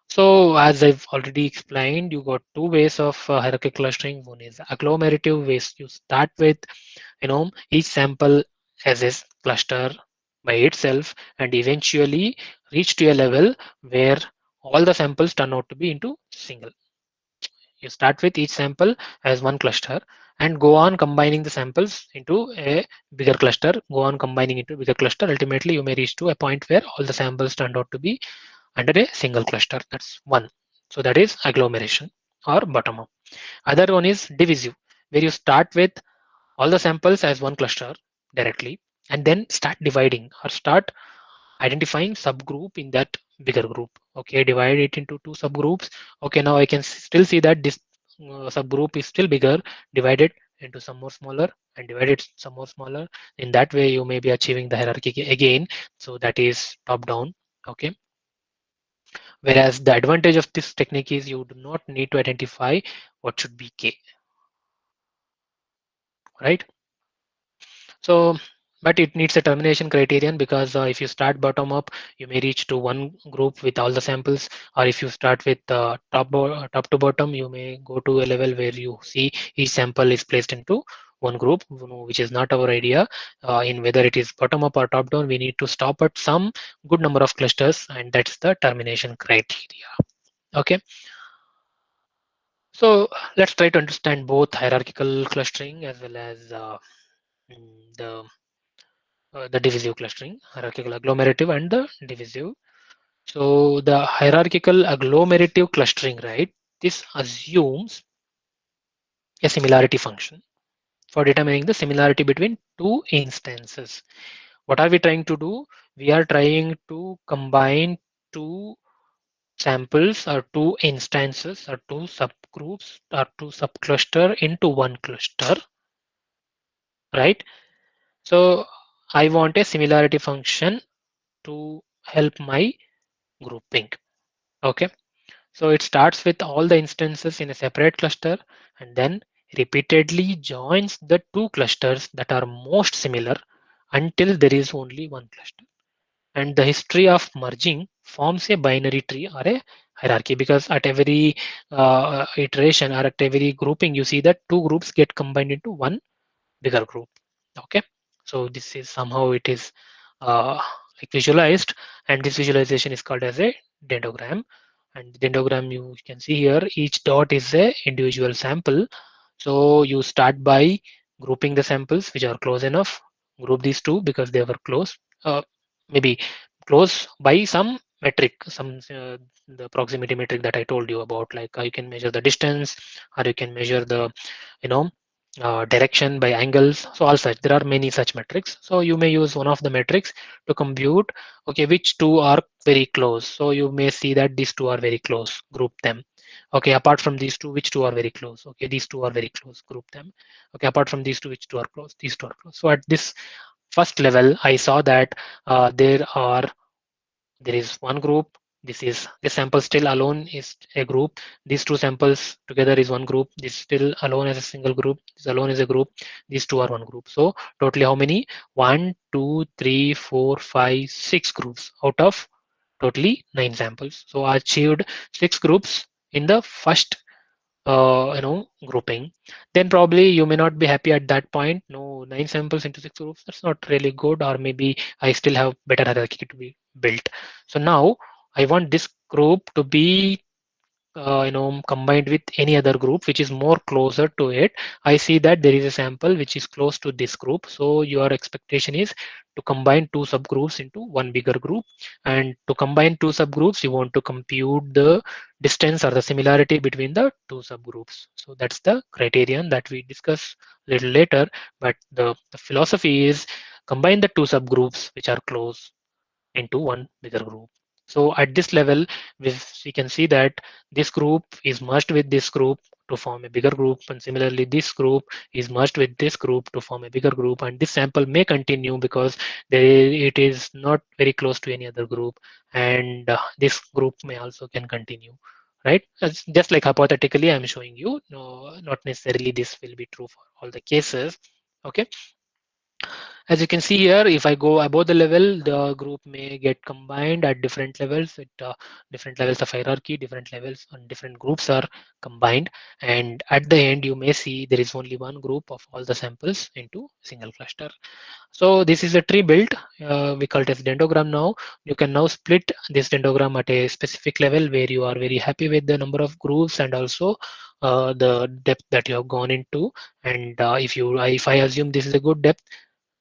So as I've already explained, you got two ways of hierarchical clustering. One is agglomerative ways. You start with each sample as a cluster, by itself and eventually reach to a level where all the samples turn out to be into single. You start with each sample as one cluster and go on combining the samples into a bigger cluster, go on combining into a bigger cluster. Ultimately, you may reach to a point where all the samples turned out to be under a single cluster. That's one. So that is agglomeration or bottom up. Other one is divisive, where you start with all the samples as one cluster directly and then start dividing or start identifying subgroup in that bigger group. Okay, divide it into two subgroups. Okay, now I can still see that this subgroup is still bigger. Divide it into some more smaller and divide it some more smaller. In that way, you may be achieving the hierarchy again. So that is top down. Okay. Whereas the advantage of this technique is you do not need to identify what should be K, right? So, but it needs a termination criterion because if you start bottom up, you may reach to one group with all the samples, or if you start with top to bottom, you may go to a level where you see each sample is placed into one group, which is not our idea. In whether it is bottom up or top down, we need to stop at some good number of clusters, and that's the termination criteria. Okay. So let's try to understand both hierarchical clustering as well as the the divisive clustering, hierarchical agglomerative and the divisive. So the hierarchical agglomerative clustering, right? This assumes a similarity function for determining the similarity between two instances. What are we trying to do? We are trying to combine two samples or two instances or two subgroups or two subcluster into one cluster, right? So I want a similarity function to help my grouping. Okay, so it starts with all the instances in a separate cluster and then repeatedly joins the two clusters that are most similar until there is only one cluster. And the history of merging forms a binary tree or a hierarchy, because at every iteration or at every grouping, you see that two groups get combined into one bigger group. Okay, so this is somehow it is like visualized, and this visualization is called as a dendrogram. And the dendrogram, you can see here, each dot is a individual sample. So you start by grouping the samples which are close enough. Group these two because they were close, maybe close by some metric, some the proximity metric that I told you about, like you can measure the distance or you can measure the, you know, direction by angles. So all such, there are many such metrics. So you may use one of the metrics to compute, okay, which two are very close. So you may see that these two are very close, group them. Okay, apart from these two, which two are very close? Okay, these two are very close, group them. Okay, apart from these two, which two are close? These two are close. So at this first level, I saw that there is one group. This sample still alone is a group. These two samples together is one group. This still alone as a single group. This alone is a group. These two are one group. So totally how many? 1 2 3 4 5 6 groups out of totally 9 samples. So I achieved 6 groups in the first grouping. Then probably you may not be happy at that point. No, 9 samples into 6 groups, that's not really good, or maybe I still have better hierarchy to be built. So now I want this group to be combined with any other group which is more closer to it. I see that there is a sample which is close to this group. So your expectation is to combine two subgroups into one bigger group. And to combine two subgroups, you want to compute the distance or the similarity between the two subgroups. So that's the criterion that we discuss a little later. But the philosophy is combine the two subgroups which are close into one bigger group. So at this level, we can see that this group is merged with this group to form a bigger group, and similarly this group is merged with this group to form a bigger group, and this sample may continue because it is not very close to any other group, and this group may also can continue, right? It's just like hypothetically I'm showing you, no, not necessarily this will be true for all the cases. Okay, As you can see here, if I go above the level, the group may get combined at different levels. Different levels of hierarchy, different levels and different groups are combined. And at the end, you may see there is only one group of all the samples into single cluster. So this is a tree built. We call it as dendrogram now. You can now split this dendrogram at a specific level where you are very happy with the number of grooves and also the depth that you have gone into. And if I assume this is a good depth,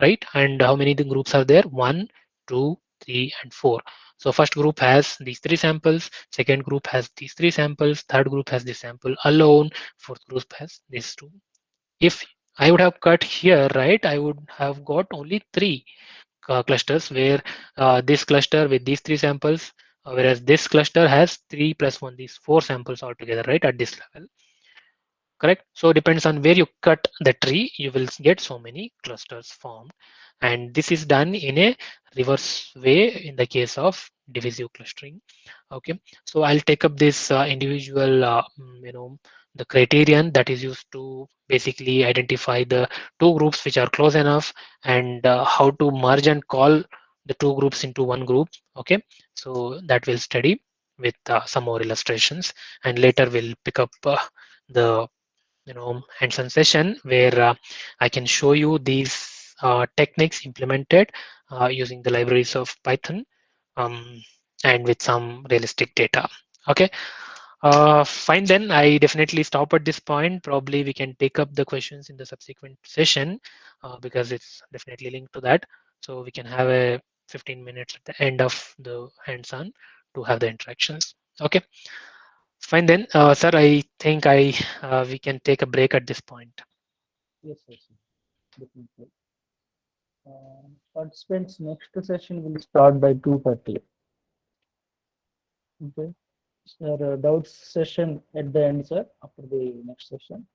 right? And how many the groups are there? 1, 2, 3, and 4. So first group has these 3 samples, second group has these 3 samples, third group has this sample alone, fourth group has these 2. If I would have cut here, right, I would have got only 3 clusters where this cluster with these 3 samples, whereas this cluster has 3 plus 1, these 4 samples altogether, right, at this level. Correct. So depends on where you cut the tree, you will get so many clusters formed, and this is done in a reverse way in the case of divisive clustering. Okay, so I'll take up this individual the criterion that is used to basically identify the 2 groups which are close enough, and how to merge and call the 2 groups into one group. Okay, so that we'll study with some more illustrations, and later we'll pick up the hands-on session where I can show you these techniques implemented using the libraries of Python, um, and with some realistic data. Okay, fine then. I definitely stop at this point. Probably we can take up the questions in the subsequent session because it's definitely linked to that. So we can have a 15 minutes at the end of the hands-on to have the interactions. Okay. Fine then, sir. I think we can take a break at this point. Yes, yes, yes, definitely. Participants, next session will start by 2:30. Okay. Sir, doubts session at the end, sir, after the next session.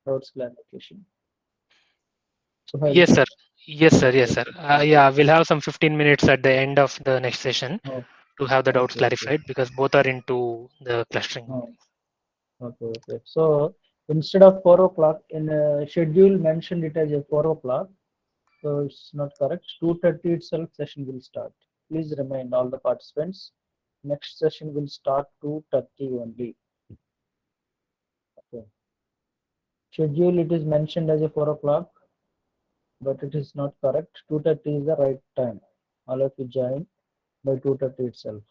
Doubts clarification. So, Yes, sir. Yes, sir. Yes, okay, sir. okay. Yeah, we'll have some 15 minutes at the end of the next session Oh, to have the doubts okay, okay. clarified because both are into the clustering Oh, only. okay, okay. So instead of 4 o'clock in schedule mentioned it as a 4 o'clock. So it's not correct. 2:30 itself session will start. Please remind all the participants. Next session will start 2:30 only. Okay. Schedule it is mentioned as a 4 o'clock, but it is not correct. 2:30 is the right time. All of you join by 2:30 itself.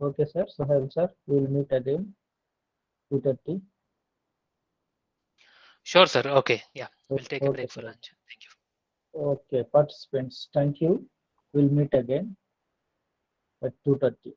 Okay, sir. So, sir, we will meet again 2:30. Sure, sir. Okay. Yeah, we'll take a Okay, break for sir. lunch. Thank you. Okay, participants, thank you. We'll meet again at 2:30.